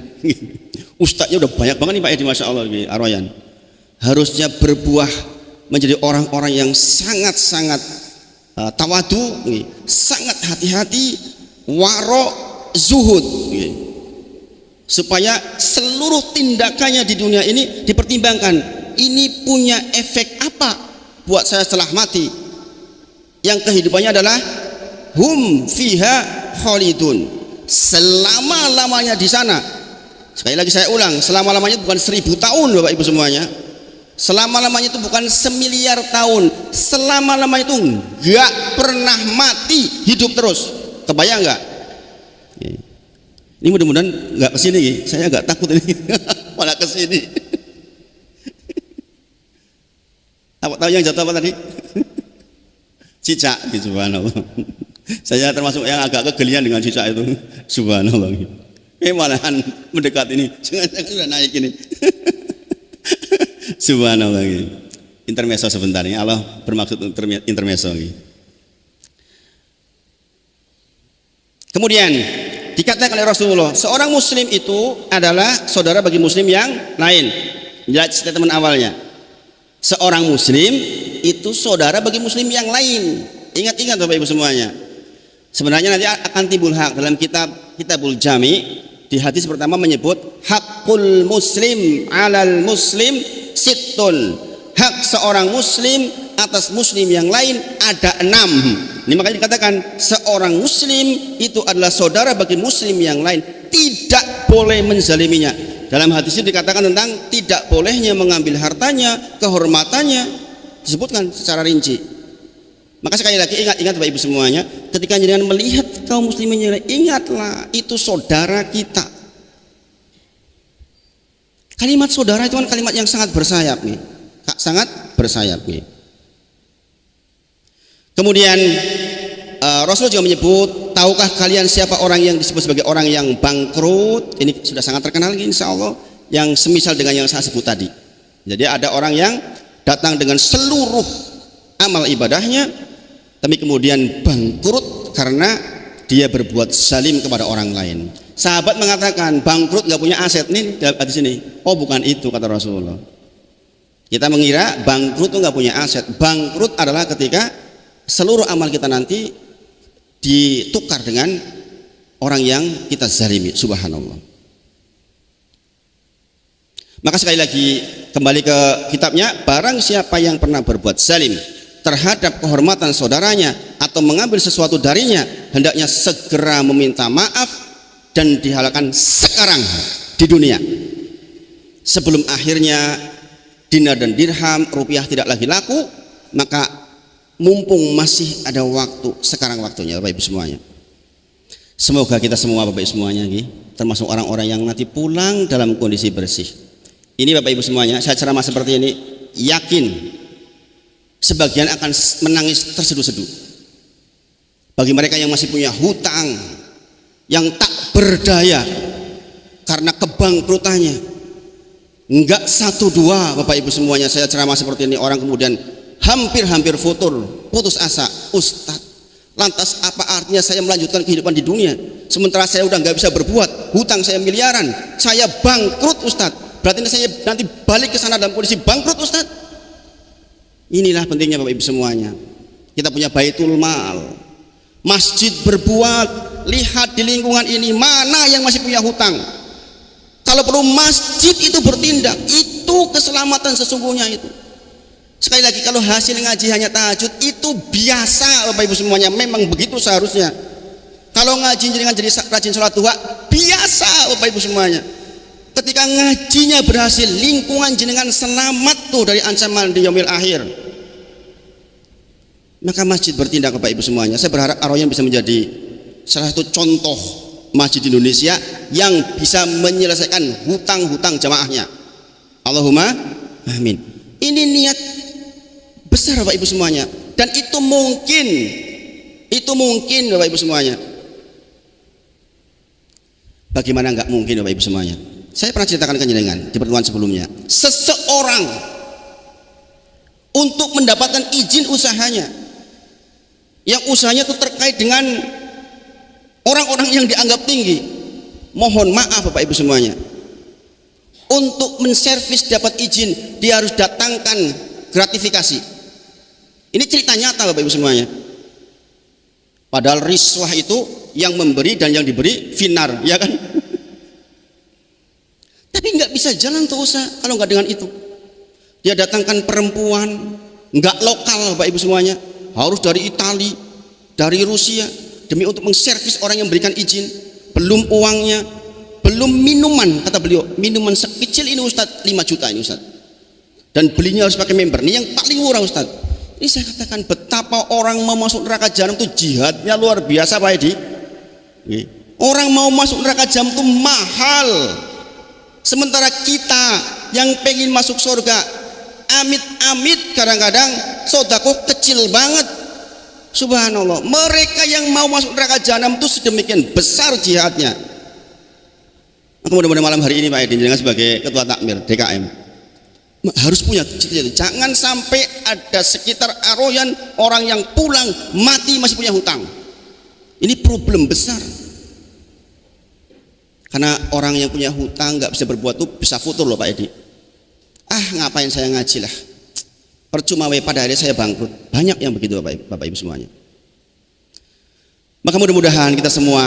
Ustadznya udah banyak banget nih Pak Edi, masya Allah Arwayan. Harusnya berbuah menjadi orang-orang yang sangat-sangat tawadu, sangat hati-hati, waro, zuhud, supaya seluruh tindakannya di dunia ini dipertimbangkan. Ini punya efek apa buat saya setelah mati? Yang kehidupannya adalah hum fiha khalidun, selama-lamanya di sana. Sekali lagi saya ulang, selama-lamanya bukan 1000 tahun Bapak Ibu semuanya, Selama-lamanya itu bukan semiliar tahun, selama-lamanya itu nggak pernah mati, hidup terus. Kebayang nggak? Ini mudah-mudahan nggak kesini, saya agak takut ini malah kesini. Apa tahu yang jatuh apa tadi? Cicak, gitu, subhanallah. Saya termasuk yang agak kegelian dengan cicak itu, subhanallah. Malahan mendekat ini, jangan sudah naik ini. Subhanallah. Intermezzo sebentar ini, Allah bermaksud intermezzo. Kemudian dikatakan oleh Rasulullah, seorang muslim itu adalah saudara bagi muslim yang lain. Jelas statement awalnya. Seorang muslim itu saudara bagi muslim yang lain. Ingat-ingat Bapak Ibu semuanya. Sebenarnya nanti akan timbul hak dalam Kitabul Jami. Di hadis pertama menyebut hakul muslim alal muslim sittun. Hak seorang muslim atas muslim yang lain ada 6. Ini makanya dikatakan seorang muslim itu adalah saudara bagi muslim yang lain, tidak boleh menzaliminya. Dalam hadis itu dikatakan tentang tidak bolehnya mengambil hartanya, kehormatannya, disebutkan secara rinci. Maka sekali lagi ingat Bapak Ibu semuanya, ketika jenengan melihat kaum muslimin yang lain, ingatlah itu saudara kita. Kalimat saudara itu kan kalimat yang sangat bersayap nih, sangat bersayap nih. Kemudian Rasul juga menyebut, tahukah kalian siapa orang yang disebut sebagai orang yang bangkrut? Ini sudah sangat terkenal insya Allah, yang semisal dengan yang saya sebut tadi. Jadi ada orang yang datang dengan seluruh amal ibadahnya, tapi kemudian bangkrut karena dia berbuat zalim kepada orang lain. Sahabat mengatakan bangkrut nggak punya aset nih di sini. Oh bukan itu kata Rasulullah. Kita mengira bangkrut itu nggak punya aset. Bangkrut adalah ketika seluruh amal kita nanti ditukar dengan orang yang kita zalimi. Subhanallah. Maka sekali lagi kembali ke kitabnya, barang siapa yang pernah berbuat zalim terhadap kehormatan saudaranya atau mengambil sesuatu darinya, hendaknya segera meminta maaf dan dihalalkan sekarang di dunia, sebelum akhirnya dinar dan dirham, rupiah tidak lagi laku. Maka mumpung masih ada waktu, sekarang waktunya Bapak Ibu semuanya. Semoga kita semua Bapak Ibu semuanya termasuk orang-orang yang nanti pulang dalam kondisi bersih. Ini Bapak Ibu semuanya, saya ceramah seperti ini, yakin sebagian akan menangis terseduh-seduh. Bagi mereka yang masih punya hutang, yang tak berdaya karena kebangkrutannya, enggak 1-2 Bapak Ibu semuanya saya ceramah seperti ini, orang kemudian hampir futur, putus asa. Ustadz, lantas apa artinya saya melanjutkan kehidupan di dunia sementara saya udah nggak bisa berbuat, hutang saya miliaran, saya bangkrut Ustadz, berarti saya nanti balik ke sana dalam kondisi bangkrut Ustadz. Inilah pentingnya Bapak Ibu semuanya, kita punya baitul mal, masjid berbuat, lihat di lingkungan ini mana yang masih punya hutang. Kalau perlu masjid itu bertindak, itu keselamatan sesungguhnya itu. Sekali lagi, kalau hasil ngaji hanya tahajud itu biasa Bapak Ibu semuanya, memang begitu seharusnya. Kalau ngaji jenengan jadi rajin sholat duha, biasa Bapak Ibu semuanya. Ketika ngajinya berhasil, lingkungan jenengan selamat tuh dari ancaman di yaumil akhir, maka masjid bertindak Bapak Ibu semuanya. Saya berharap Ar-Rayyan bisa menjadi salah satu contoh masjid di Indonesia yang bisa menyelesaikan hutang-hutang jamaahnya. Allahumma amin. Ini niat besar Bapak Ibu semuanya, dan itu mungkin Bapak Ibu semuanya. Bagaimana nggak mungkin Bapak Ibu semuanya? Saya pernah ceritakan ke jenengan di pertemuan sebelumnya, seseorang untuk mendapatkan izin usahanya, yang usahanya itu terkait dengan orang-orang yang dianggap tinggi, mohon maaf Bapak Ibu semuanya, untuk menservis dapat izin dia harus datangkan gratifikasi. Ini cerita nyata Bapak Ibu semuanya. Padahal riswah itu yang memberi dan yang diberi finar, ya kan? Tapi nggak bisa jalan tuh usaha kalau nggak dengan itu. Dia datangkan perempuan nggak lokal Bapak Ibu semuanya, harus dari Italia, dari Rusia, demi untuk menservis orang yang memberikan izin. Belum uangnya, belum minuman, kata beliau, minuman sekecil ini Ustadz 5 juta ini Ustadz. dan belinya harus pakai member. Ini yang paling murah Ustaz. Ini saya katakan betapa orang mau masuk neraka jahanam itu jihadnya luar biasa Pak Edi. Orang mau masuk neraka jahanam itu mahal. Sementara kita yang pengen masuk surga, amit-amit kadang-kadang sodakoh kecil banget. Subhanallah. Mereka yang mau masuk neraka jahanam itu sedemikian besar jihadnya. Mudah-mudahan malam hari ini Pak Edi dengan sebagai ketua takmir DKM harus punya cita-cita. Jangan sampai ada sekitar Aroyan orang yang pulang mati masih punya hutang. Ini problem besar. Karena orang yang punya hutang nggak bisa berbuat tuh bisa futur loh Pak Edi. Ngapain saya ngaji lah. Percuma pada hari saya bangkrut. Banyak yang begitu Bapak Ibu semuanya. Maka mudah-mudahan kita semua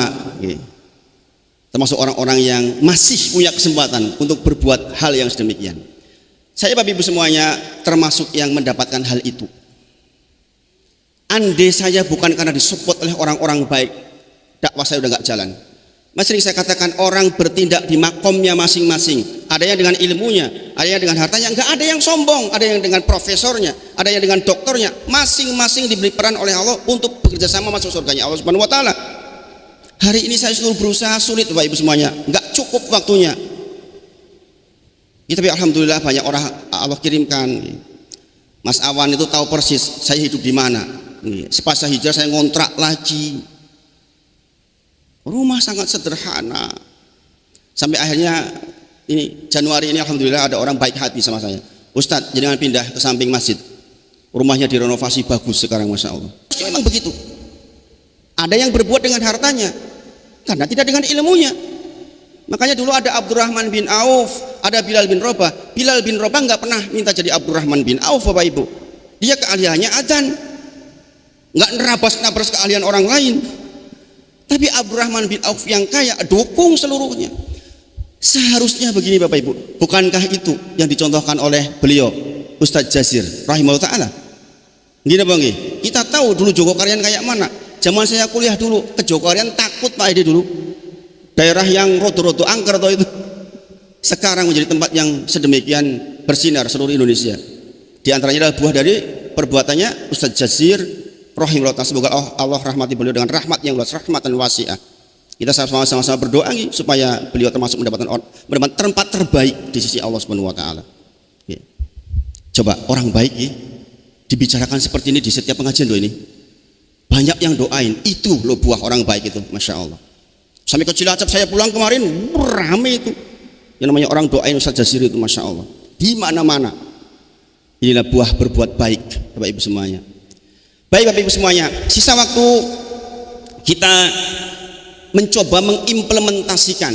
termasuk orang-orang yang masih punya kesempatan untuk berbuat hal yang sedemikian. Saya Bapak Ibu semuanya termasuk yang mendapatkan hal itu. Andai saya bukan karena disupport oleh orang-orang baik, dakwah saya udah nggak jalan. Mas sering saya katakan orang bertindak di makomnya masing-masing. Ada yang dengan ilmunya, ada yang dengan hartanya, nggak ada yang sombong, ada yang dengan profesornya, ada yang dengan doktornya. Masing-masing diberi peran oleh Allah untuk bekerja sama masuk surganya Allah Subhanahu Wa Taala. Hari ini saya sudah berusaha sulit Bapak Ibu semuanya, nggak cukup waktunya. Tapi alhamdulillah banyak orang Allah kirimkan. Mas Awan itu tahu persis saya hidup di mana. Sepasca hijrah saya ngontrak lagi. Rumah sangat sederhana. Sampai akhirnya ini Januari ini alhamdulillah ada orang baik hati sama saya. Ustadz, jangan pindah ke samping masjid. Rumahnya direnovasi bagus sekarang Masya Allah. Memang begitu. Ada yang berbuat dengan hartanya karena tidak dengan ilmunya. Makanya dulu ada Abdurrahman bin Auf, ada Bilal bin Rabah. Bilal bin Rabah nggak pernah minta jadi Abdurrahman bin Auf Bapak Ibu. Dia keahliannya adzan, nggak nerabas-nabras keahlian orang lain. Tapi Abdurrahman bin Auf yang kaya dukung seluruhnya. Seharusnya begini Bapak Ibu, bukankah itu yang dicontohkan oleh beliau Ustadz Jazir rahimahullah ta'ala? Gini Bang, kita tahu dulu Jogokarian kayak mana. Zaman saya kuliah dulu ke Jogokarian takut Pak Edi dulu. Daerah yang rodo-rodo angker itu sekarang menjadi tempat yang sedemikian bersinar seluruh Indonesia. Di antaranya adalah buah dari perbuatannya Ustadz Jazir rahimahullah ta'ala. Semoga Allah rahmati beliau dengan rahmat yang luas, rahmatan wasi'ah. Kita sama-sama berdoa supaya beliau termasuk mendapatkan tempat terbaik di sisi Allah Subhanahu wa taala. Coba orang baik dibicarakan seperti ini di setiap pengajian loh ini. Banyak yang doain, itu loh buah orang baik itu, Masya Allah. Sampai ke Cilacap saya pulang kemarin, rame itu. Yang namanya orang doain Ustadz Jazir itu, Masya Allah. Di mana-mana. Inilah buah berbuat baik, Bapak Ibu semuanya. Baik Bapak Ibu semuanya, sisa waktu kita mencoba mengimplementasikan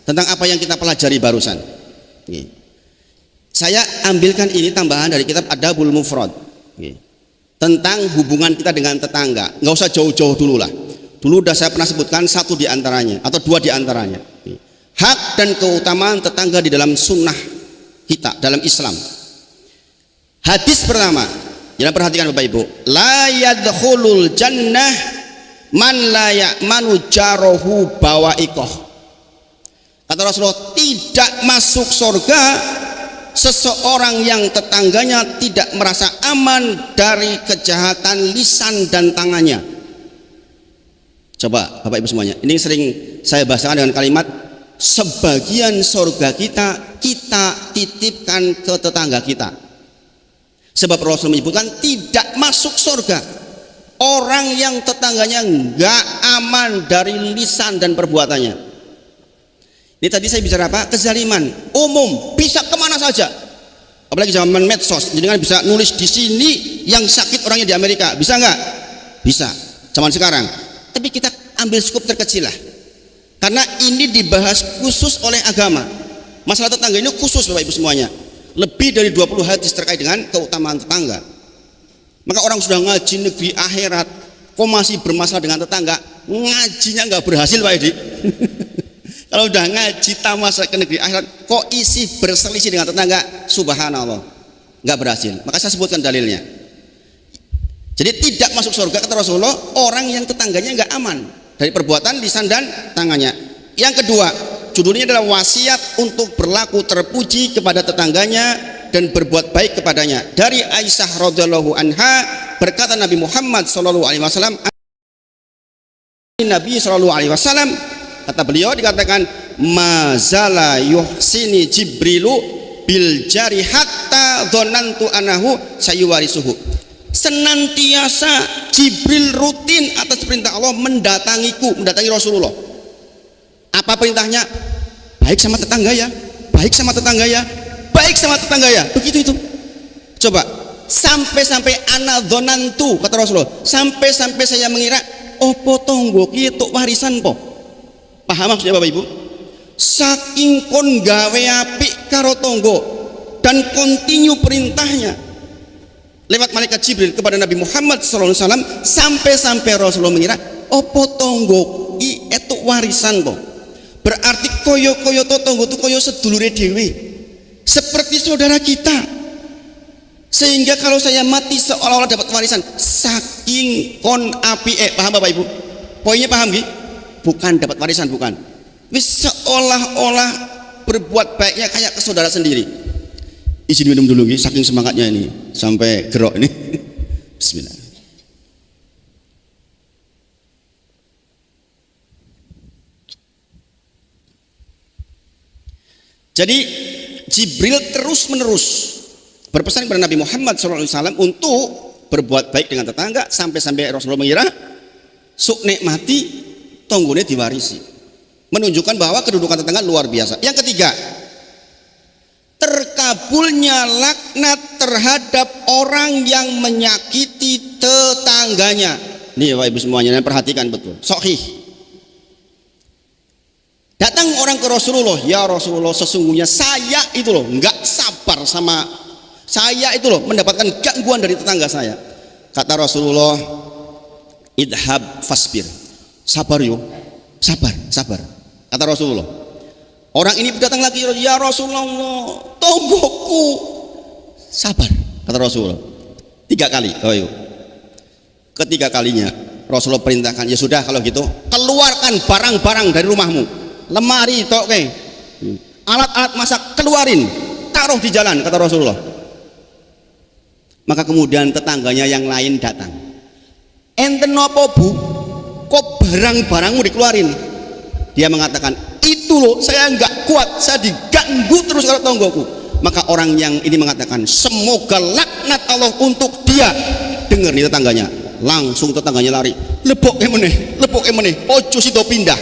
tentang apa yang kita pelajari barusan. Saya ambilkan ini tambahan dari kitab Adabul Mufrad tentang hubungan kita dengan tetangga. Nggak usah jauh-jauh dulu lah. Dulu udah saya pernah sebutkan satu di antaranya atau dua di antaranya. Hak dan keutamaan tetangga di dalam sunnah kita dalam Islam. Hadis pertama, jangan perhatikan Bapak Ibu. La yadkhulul jannah man la ya'manu jarohu bawaikoh. Kata Rasulullah, tidak masuk surga seseorang yang tetangganya tidak merasa aman dari kejahatan lisan dan tangannya. Coba Bapak Ibu semuanya, ini sering saya bahasakan dengan kalimat sebagian surga kita titipkan ke tetangga kita. Sebab Rasul menyebutkan tidak masuk surga orang yang tetangganya nggak aman dari lisan dan perbuatannya. Ini tadi saya bicara apa? Kezaliman umum, bisa kemana saja. Apalagi zaman medsos, jadi kan bisa nulis di sini yang sakit orangnya di Amerika, bisa nggak? Bisa. Zaman sekarang. Tapi kita ambil skup terkecil lah. Karena ini dibahas khusus oleh agama. Masalah tetangga ini khusus Bapak Ibu semuanya. Lebih dari 20 hadis terkait dengan keutamaan tetangga. Maka orang sudah ngaji negeri akhirat kok masih bermasalah dengan tetangga, ngajinya nggak berhasil Pak Edi. Kalau udah ngaji tamasya ke negeri akhirat kok isi berselisih dengan tetangga, subhanallah, nggak berhasil. Maka saya sebutkan dalilnya. Jadi tidak masuk surga kata Rasulullah orang yang tetangganya nggak aman dari perbuatan lisan dan tangannya. Yang kedua, judulnya adalah wasiat untuk berlaku terpuji kepada tetangganya dan berbuat baik kepadanya. Dari Aisyah radhiyallahu anha berkata Nabi Muhammad sallallahu alaihi wasallam, Nabi sallallahu alaihi wasallam, kata beliau dikatakan, mazala yuhsini Jibrilu bil jari hatta dzanantu anahu sayuwarisuhu. Senantiasa Jibril rutin atas perintah Allah mendatangi Rasulullah. Apa perintahnya? Baik sama tetangga ya, baik sama tetangga ya, baik sama tetangga ya. Begitu itu. Coba, sampai ana dzanantu kata Rasulullah, sampai saya mengira opo tonggo ki tuk warisan po. Paham maksudnya Bapak Ibu? Saking kon gawe apik karo tonggo dan kontinu perintahnya lewat malaikat Jibril kepada Nabi Muhammad SAW, sampai Rasulullah mengira opo tonggo i etuk warisan po. Berarti koyo to tonggo tu koyo sedulure dewe, seperti saudara kita, sehingga kalau saya mati seolah-olah dapat warisan saking kon api. Paham Bapak Ibu? Poinnya paham Gi? Bukan dapat warisan, bukan, wis seolah-olah berbuat baiknya kayak ke saudara sendiri. Izin minum dulu Gi, saking semangatnya ini sampai gerok ini. Bismillah. Jadi Jibril terus menerus berpesan kepada Nabi Muhammad SAW untuk berbuat baik dengan tetangga, sampai Rasulullah mengira suk nek mati tonggone diwarisi, menunjukkan bahwa kedudukan tetangga luar biasa. Yang ketiga, terkabulnya laknat terhadap orang yang menyakiti tetangganya. Nih Bapak Ibu semuanya, perhatikan betul. Sahih. Datang orang ke Rasulullah, ya Rasulullah, sesungguhnya saya itu loh nggak sabar sama saya itu loh mendapatkan gangguan dari tetangga saya. Kata Rasulullah, idhab fasbir, sabar yo, sabar. Kata Rasulullah. Orang ini datang lagi, ya Rasulullah, tonggoku, sabar. Kata Rasulullah 3 kali. Oh, yuk. Ketiga kalinya Rasulullah perintahkan, ya sudah kalau gitu keluarkan barang-barang dari rumahmu, lemari, toke, alat-alat masak, keluarin, taruh di jalan. Kata Rasulullah. Maka kemudian tetangganya yang lain datang, enten nopo bu, kok barang-barangmu dikeluarin? Dia mengatakan, itu loh saya nggak kuat, saya diganggu terus kalau tonggoku. Maka orang yang ini mengatakan, semoga laknat Allah untuk dia. Dengar nih tetangganya, langsung tetangganya lari, lepok meneh, ojo sido pindah.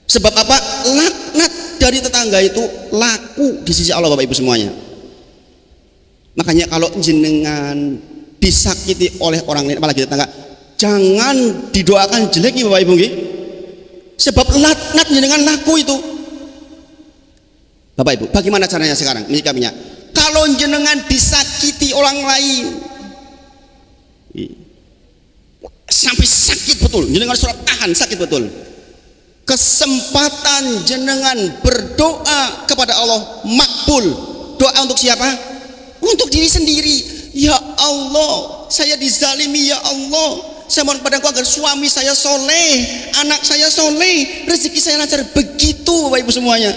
Sebab apa? Laknat dari tetangga itu laku di sisi Allah Bapak Ibu semuanya. Makanya kalau jenengan disakiti oleh orang lain, apalagi tetangga, jangan didoakan jelek nih Bapak Ibu nggih. Sebab laknat jenengan laku itu. Bapak Ibu, bagaimana caranya sekarang menyikapinya? Kalau jenengan disakiti orang lain sampai sakit betul, jenengan surat tahan sakit betul, kesempatan jenengan berdoa kepada Allah makbul. Doa untuk siapa? Untuk diri sendiri. Ya Allah, saya dizalimi, ya Allah, saya mohon padaku agar suami saya soleh, anak saya soleh, rezeki saya lancar. Begitu Bapak Ibu semuanya.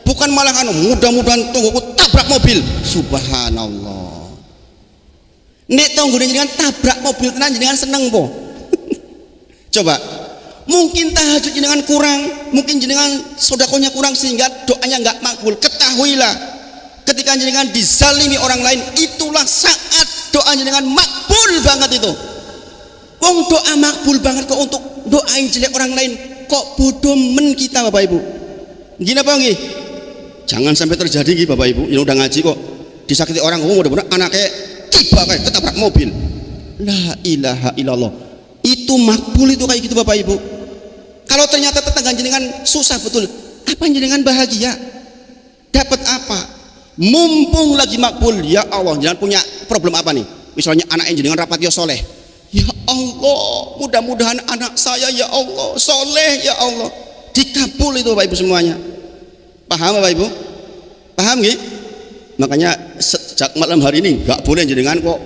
Bukan malah mudah-mudahan tungguku tabrak mobil. Subhanallah. Nek tunggu dengan tabrak mobil tenan jenengan seneng po. Coba, mungkin tahajud jenengan kurang, mungkin jenengan sodakonya kurang sehingga doanya nggak makbul. Ketahuilah, ketika jenengan dizalimi orang lain, itulah saat doa jenengan makbul banget itu. Wong doa makbul banget kok untuk doain jelek orang lain, kok bodoh men kita Bapak Ibu. Gini apa nggih? Jangan sampai terjadi nggih Bapak Ibu, yang udah ngaji kok disakiti orang, mudah-mudahan anaknya tiba kayak ketabrak mobil. La ilaha illallah. Itu makbul itu kayak gitu Bapak Ibu. Kalau ternyata tetangga jenengan susah betul, apa jenengan bahagia? Dapat apa? Mumpung lagi makbul, ya Allah, jenengan punya problem apa nih? Misalnya anak jenengan rapatnya soleh. Ya Allah, mudah-mudahan anak saya ya Allah soleh, ya Allah. Dikabul itu Bapak Ibu semuanya. Paham Bapak Ibu? Paham nggih? Makanya sejak malam hari ini nggak boleh jenengan kok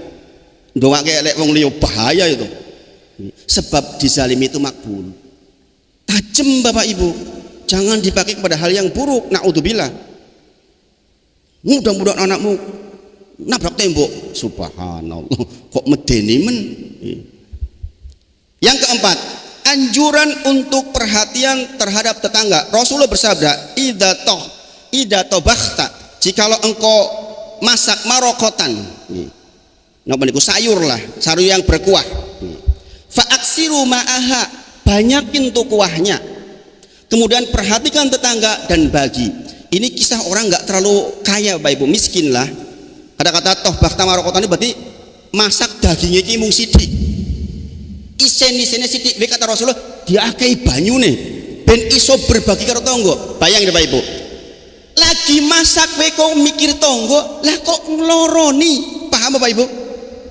doa kayak lek wong liya, bahaya itu. Sebab dizalimi itu makbul. Tajem Bapak Ibu, jangan dipakai kepada hal yang buruk. Naudzubillah. Mudah-mudahan anakmu nabrak tembok. Subhanallah, kok medeni men. Yang keempat, anjuran untuk perhatian terhadap tetangga. Rasulullah bersabda, idza tabakhta, jikalau engkau masak marokotan, napa niku sayur lah, sayur yang berkuah, fa aksiru ma'aha, banyakin tuh kuahnya. Kemudian perhatikan tetangga dan bagi. Ini kisah orang nggak terlalu kaya Bapak Ibu, miskin lah. Kata-kata toh bakhta marokotan ini berarti masak dagingnya ki mung sithik. Isen-isene sithik, kata Rasulullah, dia akai banyune ben iso berbagi karo tangga. Bayang Bapak Ibu. Lagi masak kowe kok mikir tangga, lah kok ngloroni. Paham Bapak Ibu?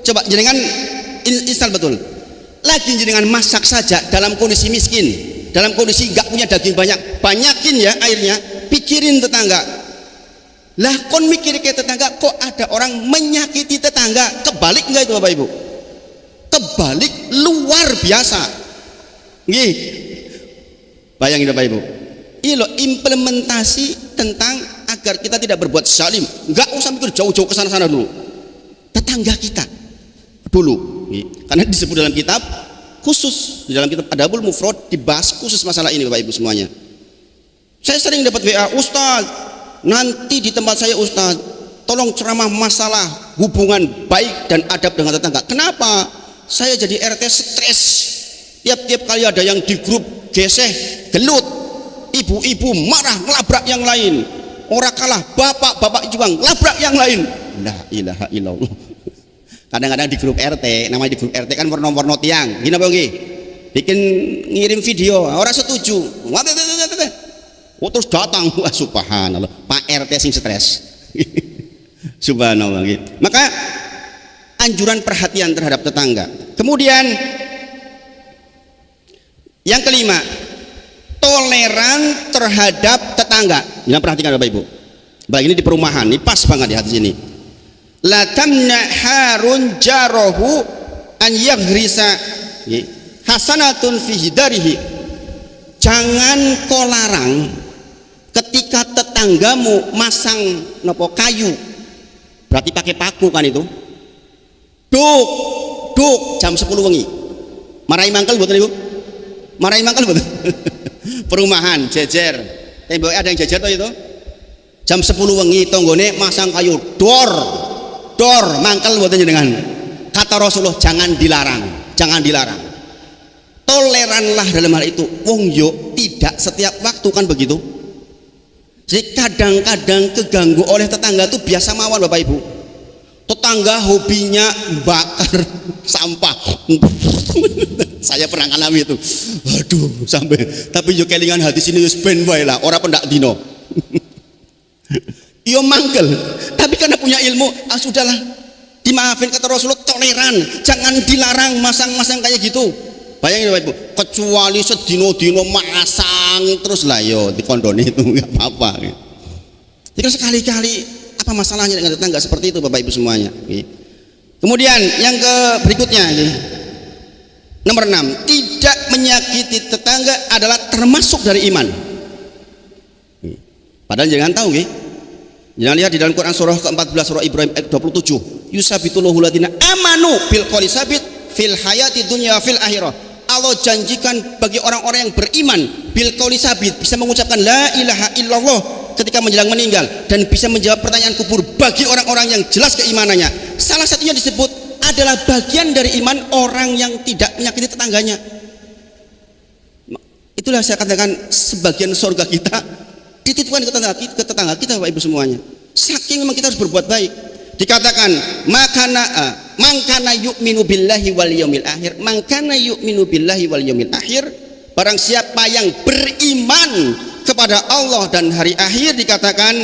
Coba jenengan install betul. Lagi jenengan masak saja dalam kondisi miskin, dalam kondisi nggak punya daging banyak, banyakin ya airnya, pikirin tetangga. Lah kon mikir ke tetangga, kok ada orang menyakiti tetangga, kebalik nggak itu Bapak Ibu? Kebalik luar biasa. Nggih. Bayangin Bapak Ibu. Ini loh implementasi tentang agar kita tidak berbuat zalim. Nggak usah mikir jauh-jauh ke sana-sana dulu. Tetangga kita dulu. Karena disebut dalam kitab khusus, di dalam kitab Adabul Mufrad dibahas khusus masalah ini Bapak Ibu semuanya. Saya sering dapat WA, Ustaz, nanti di tempat saya Ustaz, tolong ceramah masalah hubungan baik dan adab dengan tetangga. Kenapa? Saya jadi RT stres. Tiap-tiap kali ada yang di grup geseh, gelut, ibu-ibu marah ngelabrak yang lain. Orang kalah, bapak-bapak juga ngelabrak yang lain. La ilaha illallah. Kadang-kadang di grup RT, namanya di grup RT kan warna-warna tiang. Gini apa nggih? Bikin ngirim video, orang setuju. Terus datang, wah subhanallah, Pak RT sing stres. Subhanallah gitu. Maka anjuran perhatian terhadap tetangga. Kemudian yang kelima, toleran terhadap tetangga. Jangan perhatikan Bapak Ibu. Baik, ini di perumahan, ini pas banget di hati sini. La tamna harun jarahu an yaghrisa hasanatun fi hidarihi. Jangan kau larang ketika tetanggamu masang nopo kayu, berarti pakai paku kan itu. Duk jam 10 wengi. Marahi mangkel mboten Ibu? Marahi mangkel mboten? Perumahan jejer. Tembok ada yang jejer toh itu. Jam 10 wengi tanggane masang kayu, dor mangkel mboten jenengan. Kata Rasulullah, jangan dilarang, jangan dilarang. Toleranlah dalam hal itu. Wong yo tidak setiap waktu kan begitu. Jadi kadang-kadang keganggu oleh tetangga itu biasa mawon Bapak Ibu. Tetangga hobinya bakar sampah. Saya pernah alami itu. Aduh, sampai tapi yo kelingan hati sini wis ben wae lah, ora pendak dino. Yo mangkel, tapi karena punya ilmu, sudahlah, dimaafin kata Rasulullah, toleran, jangan dilarang masang-masang kayak gitu. Bayangin Bapak Ibu, kecuali sedino-dino masang terus lah yo dikondoni itu nggak apa-apa. Jadi sekali-kali apa masalahnya dengan tetangga seperti itu Bapak Ibu semuanya. Kemudian yang berikutnya, nomor 6, tidak menyakiti tetangga adalah termasuk dari iman. Padahal jangan tahu, jangan lihat di dalam Quran surah ke-14 surah Ibrahim ayat 27. Yusabitullahu ladina amanu bil qawli sabit fil hayati dunya fil akhirah. Allah janjikan bagi orang-orang yang beriman bil qawli sabit, bisa mengucapkan la ilaha illallah ketika menjelang meninggal dan bisa menjawab pertanyaan kubur bagi orang-orang yang jelas keimanannya. Salah satunya disebut adalah bagian dari iman orang yang tidak menyakiti tetangganya. Itulah saya katakan sebagian surga kita dititipkan ke tetangga kita Bapak Ibu semuanya. Saking memang kita harus berbuat baik. Dikatakan mangkana yu'minu billahi wal yaumil akhir, mangkana yu'minu billahi wal yaumil akhir, barang siapa yang beriman kepada Allah dan hari akhir, dikatakan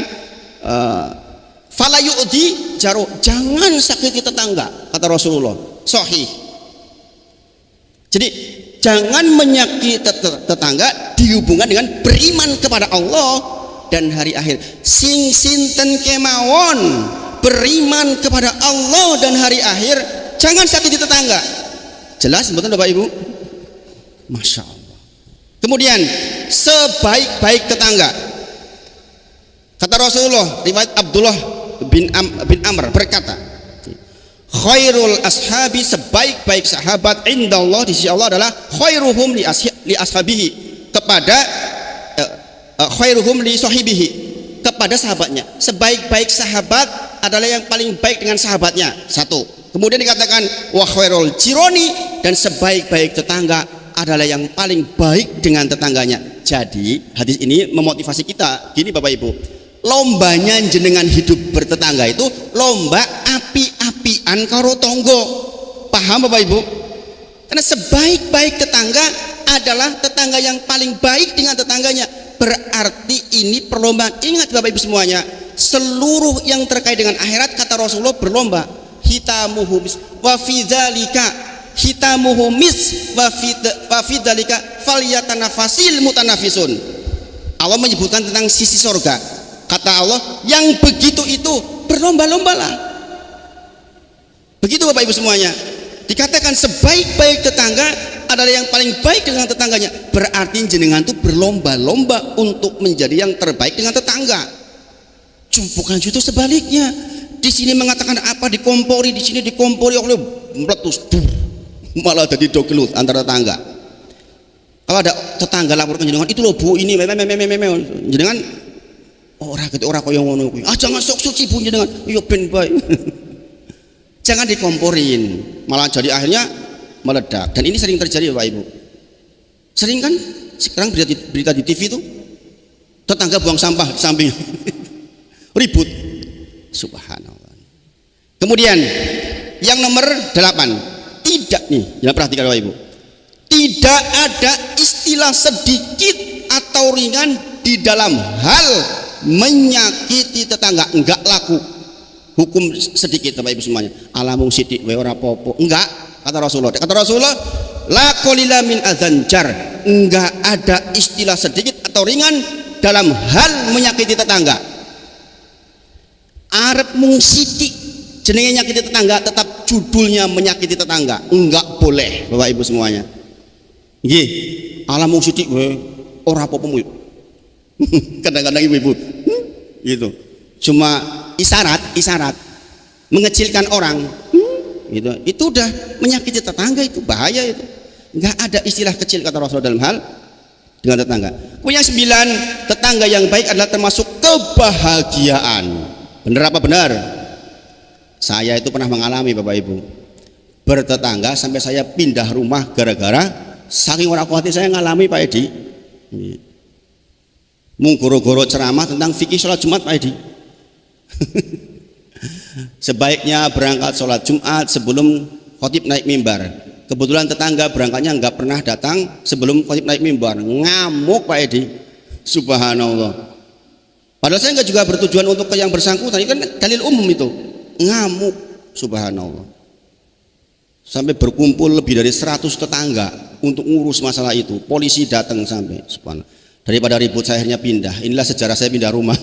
fala yu'di jaro, jangan sakiti tetangga, kata Rasulullah. Sahih. Jadi jangan menyakiti tetangga dihubungkan dengan beriman kepada Allah dan hari akhir. Sing sinten kemawon beriman kepada Allah dan hari akhir, jangan sakiti tetangga. Jelas betul Bapak Ibu? Masya Allah. Kemudian sebaik-baik tetangga, kata Rasulullah, riwayat Abdullah bin Amr berkata, khairul ashabi, sebaik-baik sahabat indallah di sisi Allah adalah khairuhum li ashabihi, kepada khairuhum li sahibihi, kepada sahabatnya. Sebaik-baik sahabat adalah yang paling baik dengan sahabatnya. Satu. Kemudian dikatakan wa khairul jironi, dan sebaik-baik tetangga adalah yang paling baik dengan tetangganya. Jadi hadis ini memotivasi kita gini Bapak Ibu, lombanya jenengan hidup bertetangga itu lomba api-apian karo tonggo. Paham Bapak Ibu? Karena sebaik-baik tetangga adalah tetangga yang paling baik dengan tetangganya. Berarti ini perlombaan. Ingat Bapak Ibu semuanya, seluruh yang terkait dengan akhirat kata Rasulullah berlomba. Hitamuhu mis wa fi dzalika hitamuhu mis wa fi dzalika falyatanafasil mutanafisun. Allah menyebutkan tentang sisi surga. Kata Allah, yang begitu itu berlomba-lombalah. Begitu Bapak Ibu semuanya. Dikatakan sebaik-baik tetangga adalah yang paling baik dengan tetangganya. Berarti jenengan itu berlomba-lomba untuk menjadi yang terbaik dengan tetangga. Bukan itu sebaliknya. Di sini mengatakan apa dikompori, di sini dikompori oleh meletus, malah jadi dogelut antara tetangga. Kalau ada tetangga lapor ke jenengan, itu loh Bu ini jenengan orang kaya ngono kuwi. Jangan sok suci Bu jenengan. Iya ben bae. Jangan dikomporin, malah jadi akhirnya meledak. Dan ini sering terjadi Bapak Ibu. Sering kan sekarang berita di TV itu tetangga buang sampah di samping. Ribut. Subhanallah. Kemudian yang nomor 8, tidak nih, jangan perhatikan Bapak Ibu. Tidak ada istilah sedikit atau ringan di dalam hal menyakiti tetangga, enggak laku. Hukum sedikit Bapak Ibu semuanya. Alamung sidik we ora popo. Enggak, kata Rasulullah. Kata Rasulullah, la qalila min adzanjar. Enggak ada istilah sedikit atau ringan dalam hal menyakiti tetangga. Arep mung sidik jenenge nyakiti tetangga, tetap judulnya menyakiti tetangga. Enggak boleh Bapak Ibu semuanya. Nggih, alam mung sidik we ora apa-apa. Kadang-kadang ibu-ibu gitu. Cuma isyarat mengecilkan orang. Gitu. Itu udah menyakiti tetangga, itu bahaya itu. Enggak ada istilah kecil kata Rasulullah dalam hal dengan tetangga. Kemudian 9, tetangga yang baik adalah termasuk kebahagiaan. Benar apa benar? Saya itu pernah mengalami Bapak Ibu, bertetangga sampai saya pindah rumah gara-gara saking ora kuat saya ngalami Pak Edi. Mung goro-goro ceramah tentang fikih sholat Jumat Pak Edi. Sebaiknya berangkat sholat Jumat sebelum khotib naik mimbar. Kebetulan tetangga berangkatnya nggak pernah datang sebelum khotib naik mimbar. Ngamuk Pak Edi. Subhanallah. Padahal saya nggak juga bertujuan untuk ke yang bersangkutan, ini kan dalil umum itu. Ngamuk, subhanallah. Sampai berkumpul lebih dari 100 tetangga untuk ngurus masalah itu. Polisi datang sampai, subhanallah. Daripada ribut saya akhirnya pindah. Inilah sejarah saya pindah rumah.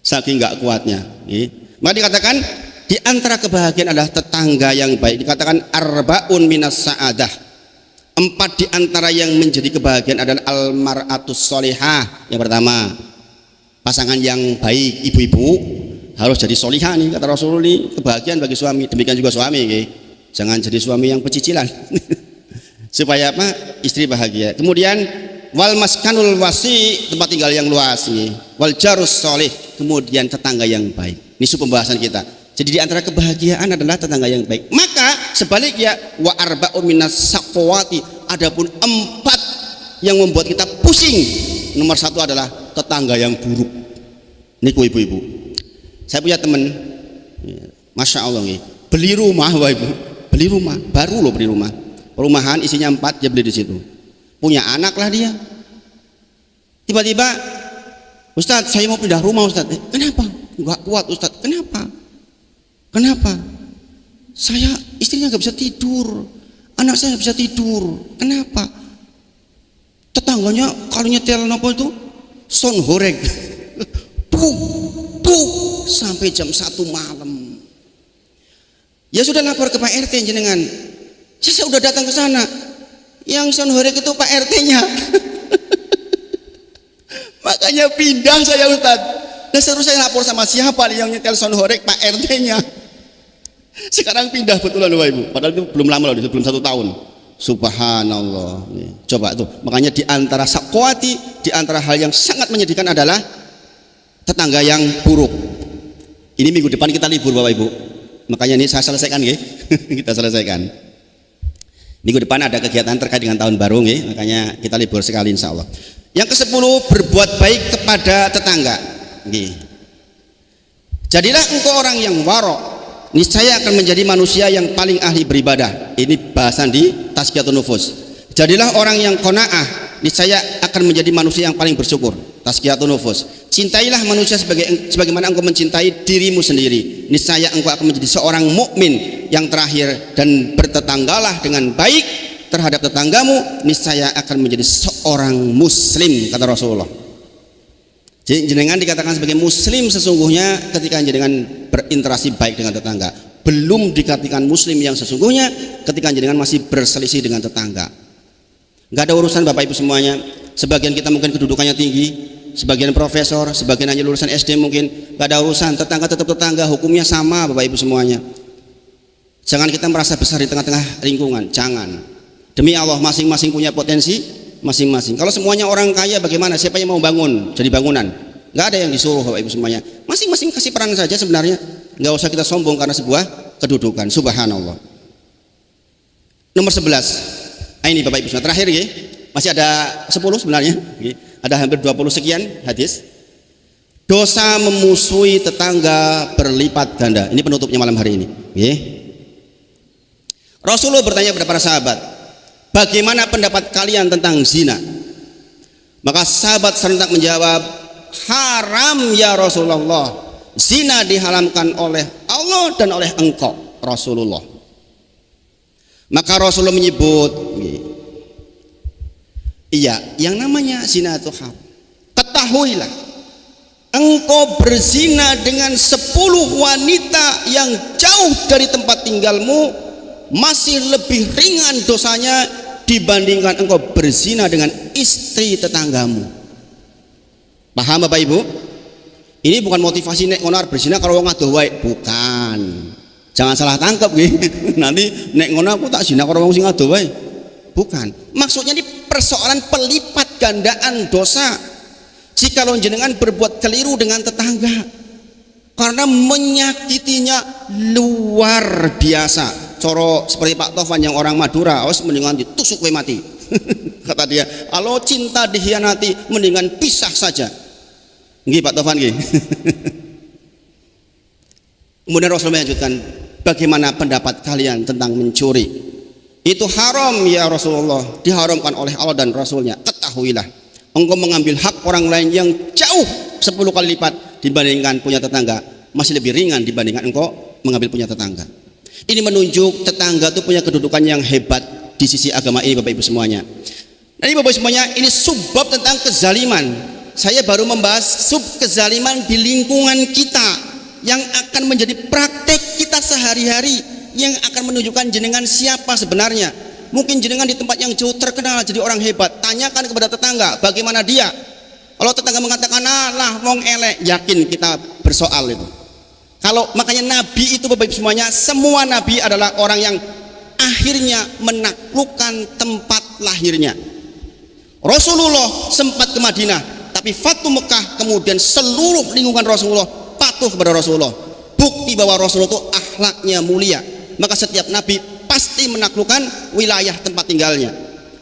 Saking nggak kuatnya. Maka dikatakan di antara kebahagiaan adalah tetangga yang baik. Dikatakan arbaun minas sa'adah. 4 di antara yang menjadi kebahagiaan adalah almar'atus sholihah. Yang pertama, pasangan yang baik, ibu-ibu harus jadi solihah nih kata Rasulullah, nih kebahagiaan bagi suami. Demikian juga suami, okay? Jangan jadi suami yang pecicilan. Supaya apa? Istri bahagia. Kemudian wal maskanul wasi, tempat tinggal yang luas, nih. Wal jarus solih, kemudian tetangga yang baik. Ini pembahasan kita. Jadi di antara kebahagiaan adalah tetangga yang baik. Maka sebaliknya wa arba'un minas saqwati, adapun 4 yang membuat kita pusing. Nomor 1 adalah tetangga yang buruk. Niku ibu-ibu, saya punya teman, masya Allah nih, beli rumah Bapak Ibu, beli rumah baru loh, beli rumah, perumahan isinya 4, dia beli di situ, punya anak lah dia. Tiba-tiba, Ustadz saya mau pindah rumah Ustadz. Kenapa? Enggak kuat Ustadz. Kenapa? Saya istrinya nggak bisa tidur, anak saya nggak bisa tidur. Kenapa? Tetangganya kalau nyetel nopo itu son horeg. Puk sampai jam 1 malam. Ya sudah lapor ke Pak RT jenengan. Saya udah datang ke sana. Yang son horeg itu Pak RT-nya. Makanya pindah saya Ustaz. Dan seterusnya saya lapor sama siapa yang nyetel sound horeg, Pak RT-nya. Sekarang pindah betulan Bapak Ibu. Padahal itu belum lama loh, itu belum 1 tahun. Subhanallah. Coba tuh. Makanya di antara sakwati, di antara hal yang sangat menyedihkan adalah tetangga yang buruk. Ini minggu depan kita libur Bapak Ibu. Makanya ini saya selesaikan ya. Kita selesaikan. Minggu depan ada kegiatan terkait dengan tahun baru ya. Makanya kita libur sekali insya Allah. Yang ke-10, berbuat baik kepada tetangga. Jadilah engkau orang yang warok, niscaya akan menjadi manusia yang paling ahli beribadah. Ini bahasan di Tazkiyatun Nufus. Jadilah orang yang qanaah, niscaya akan menjadi manusia yang paling bersyukur. Tazkiyatun Nufus. Cintailah manusia sebagaimana engkau mencintai dirimu sendiri, niscaya engkau akan menjadi seorang mukmin yang terakhir. Dan bertetanggalah dengan baik terhadap tetanggamu, niscaya akan menjadi seorang muslim, kata Rasulullah. Jadi jenengan dikatakan sebagai muslim sesungguhnya ketika jenengan berinteraksi baik dengan tetangga. Belum dikatakan muslim yang sesungguhnya ketika jenengan masih berselisih dengan tetangga. Enggak ada urusan Bapak Ibu semuanya. Sebagian kita mungkin kedudukannya tinggi, sebagian profesor, sebagian hanya lulusan SD mungkin, enggak ada urusan. Tetangga tetap tetangga, hukumnya sama Bapak Ibu semuanya. Jangan kita merasa besar di tengah-tengah lingkungan, jangan. Demi Allah, masing-masing punya potensi masing-masing. Kalau semuanya orang kaya bagaimana? Siapa yang mau bangun jadi bangunan? Nggak ada yang disuruh Bapak Ibu semuanya. Masing-masing kasih peran saja sebenarnya. Nggak usah kita sombong karena sebuah kedudukan. Subhanallah. Nomor 11. Ini Bapak Ibu semuanya. Terakhir ya. Masih ada 10 sebenarnya. Ada hampir 20 sekian hadis. Dosa memusuhi tetangga berlipat ganda. Ini penutupnya malam hari ini. Rasulullah bertanya kepada para sahabat, bagaimana pendapat kalian tentang zina? Maka sahabat serentak menjawab, haram ya Rasulullah. Zina diharamkan oleh Allah dan oleh engkau Rasulullah. Maka Rasulullah menyebut, iya, yang namanya zina itu haram. Ketahuilah, engkau berzina dengan 10 wanita yang jauh dari tempat tinggalmu masih lebih ringan dosanya dibandingkan engkau berzina dengan istri tetanggamu. Paham Bapak Ibu? Ini bukan motivasi nek ngono berzina kalau wong adoh wae, bukan. Jangan salah tangkap nggih. Nanti nek ngono aku tak zina karo wong sing adoh wae. Bukan. Maksudnya ini persoalan pelipat gandaan dosa. Jika jenengan berbuat keliru dengan tetangga karena menyakitinya luar biasa. Coro seperti Pak Tovan yang orang Madura, mendingan ditusuk we mati. Kata dia, kalau cinta dikhianati mendingan pisah saja. Nggih Pak Tovan nggih. Kemudian Rasulullah melanjutkan, bagaimana pendapat kalian tentang mencuri? Itu haram ya Rasulullah, diharamkan oleh Allah dan Rasulnya. Ketahuilah, engkau mengambil hak orang lain yang jauh 10 kali lipat dibandingkan punya tetangga, masih lebih ringan dibandingkan engkau mengambil punya tetangga. Ini menunjuk tetangga itu punya kedudukan yang hebat di sisi agama ini Bapak Ibu semuanya. Nah ini Bapak Ibu semuanya, ini subbab tentang kezaliman. Saya baru membahas sub kezaliman di lingkungan kita yang akan menjadi praktek kita sehari-hari, yang akan menunjukkan jenengan siapa sebenarnya. Mungkin jenengan di tempat yang jauh terkenal jadi orang hebat, tanyakan kepada tetangga bagaimana dia. Kalau tetangga mengatakan alah wong elek, yakin kita bersoal itu. Kalau makanya Nabi itu Bapak Ibu semuanya, semua Nabi adalah orang yang akhirnya menaklukkan tempat lahirnya. Rasulullah sempat ke Madinah, tapi Fatu Mekah kemudian seluruh lingkungan Rasulullah patuh kepada Rasulullah. Bukti bahwa Rasulullah itu akhlaknya mulia. Maka setiap Nabi pasti menaklukkan wilayah tempat tinggalnya.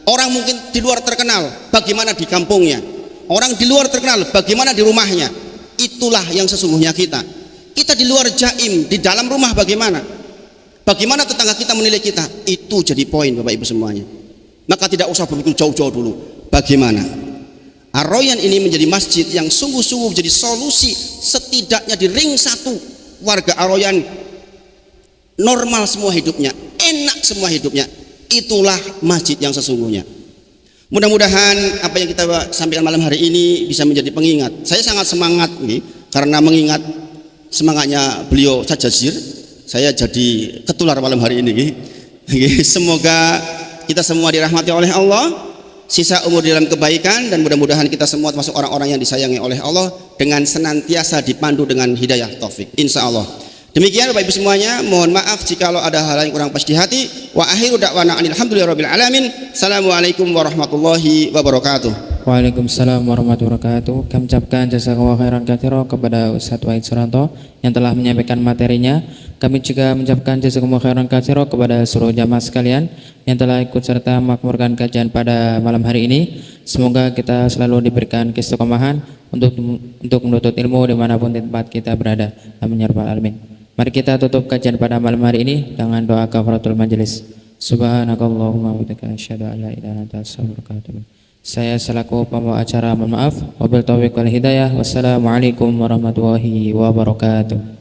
Orang mungkin di luar terkenal, bagaimana di kampungnya. Orang di luar terkenal, bagaimana di rumahnya. Itulah yang sesungguhnya kita. Kita di luar jaim, di dalam rumah bagaimana? Bagaimana tetangga kita menilai kita? Itu jadi poin Bapak Ibu semuanya. Maka tidak usah berpikir jauh-jauh dulu. Bagaimana? Ar-Royan ini menjadi masjid yang sungguh-sungguh menjadi solusi setidaknya di ring 1 warga Ar-Royan normal semua hidupnya, enak semua hidupnya. Itulah masjid yang sesungguhnya. Mudah-mudahan apa yang kita sampaikan malam hari ini bisa menjadi pengingat. Saya sangat semangat nih, karena mengingat semangatnya beliau Ustaz Jazir, saya jadi ketular malam hari ini. Semoga kita semua dirahmati oleh Allah, sisa umur dalam kebaikan, dan mudah-mudahan kita semua termasuk orang-orang yang disayangi oleh Allah dengan senantiasa dipandu dengan hidayah taufik, insya Allah. Demikian Bapak Ibu semuanya, mohon maaf jika ada hal yang kurang pas di hati. Wa akhiru da'wana alhamdulillahirabbil alamin. Assalamualaikum warahmatullahi wabarakatuh. Waalaikumsalam warahmatullahi wabarakatuh. Kami ucapkan jazakallahu khairan katsira kepada Ustadz Wahid Suranto yang telah menyampaikan materinya. Kami juga mengucapkan jazakallahu khairan katsira kepada seluruh jamaah sekalian yang telah ikut serta makmurkan kajian pada malam hari ini. Semoga kita selalu diberikan keistiqomahan untuk menuntut ilmu dimanapun tempat kita berada. Amin ya rabbal alamin. Mari kita tutup kajian pada malam hari ini dengan doa kafaratul majelis. Subhanakallahumma wa bihamdika asyhadu an la ilaha illa anta astaghfiruka wa atubu ilaik. Saya selaku pembawa acara mohon maaf. Wabillahi taufiq wal hidayah. Wassalamualaikum warahmatullahi wabarakatuh.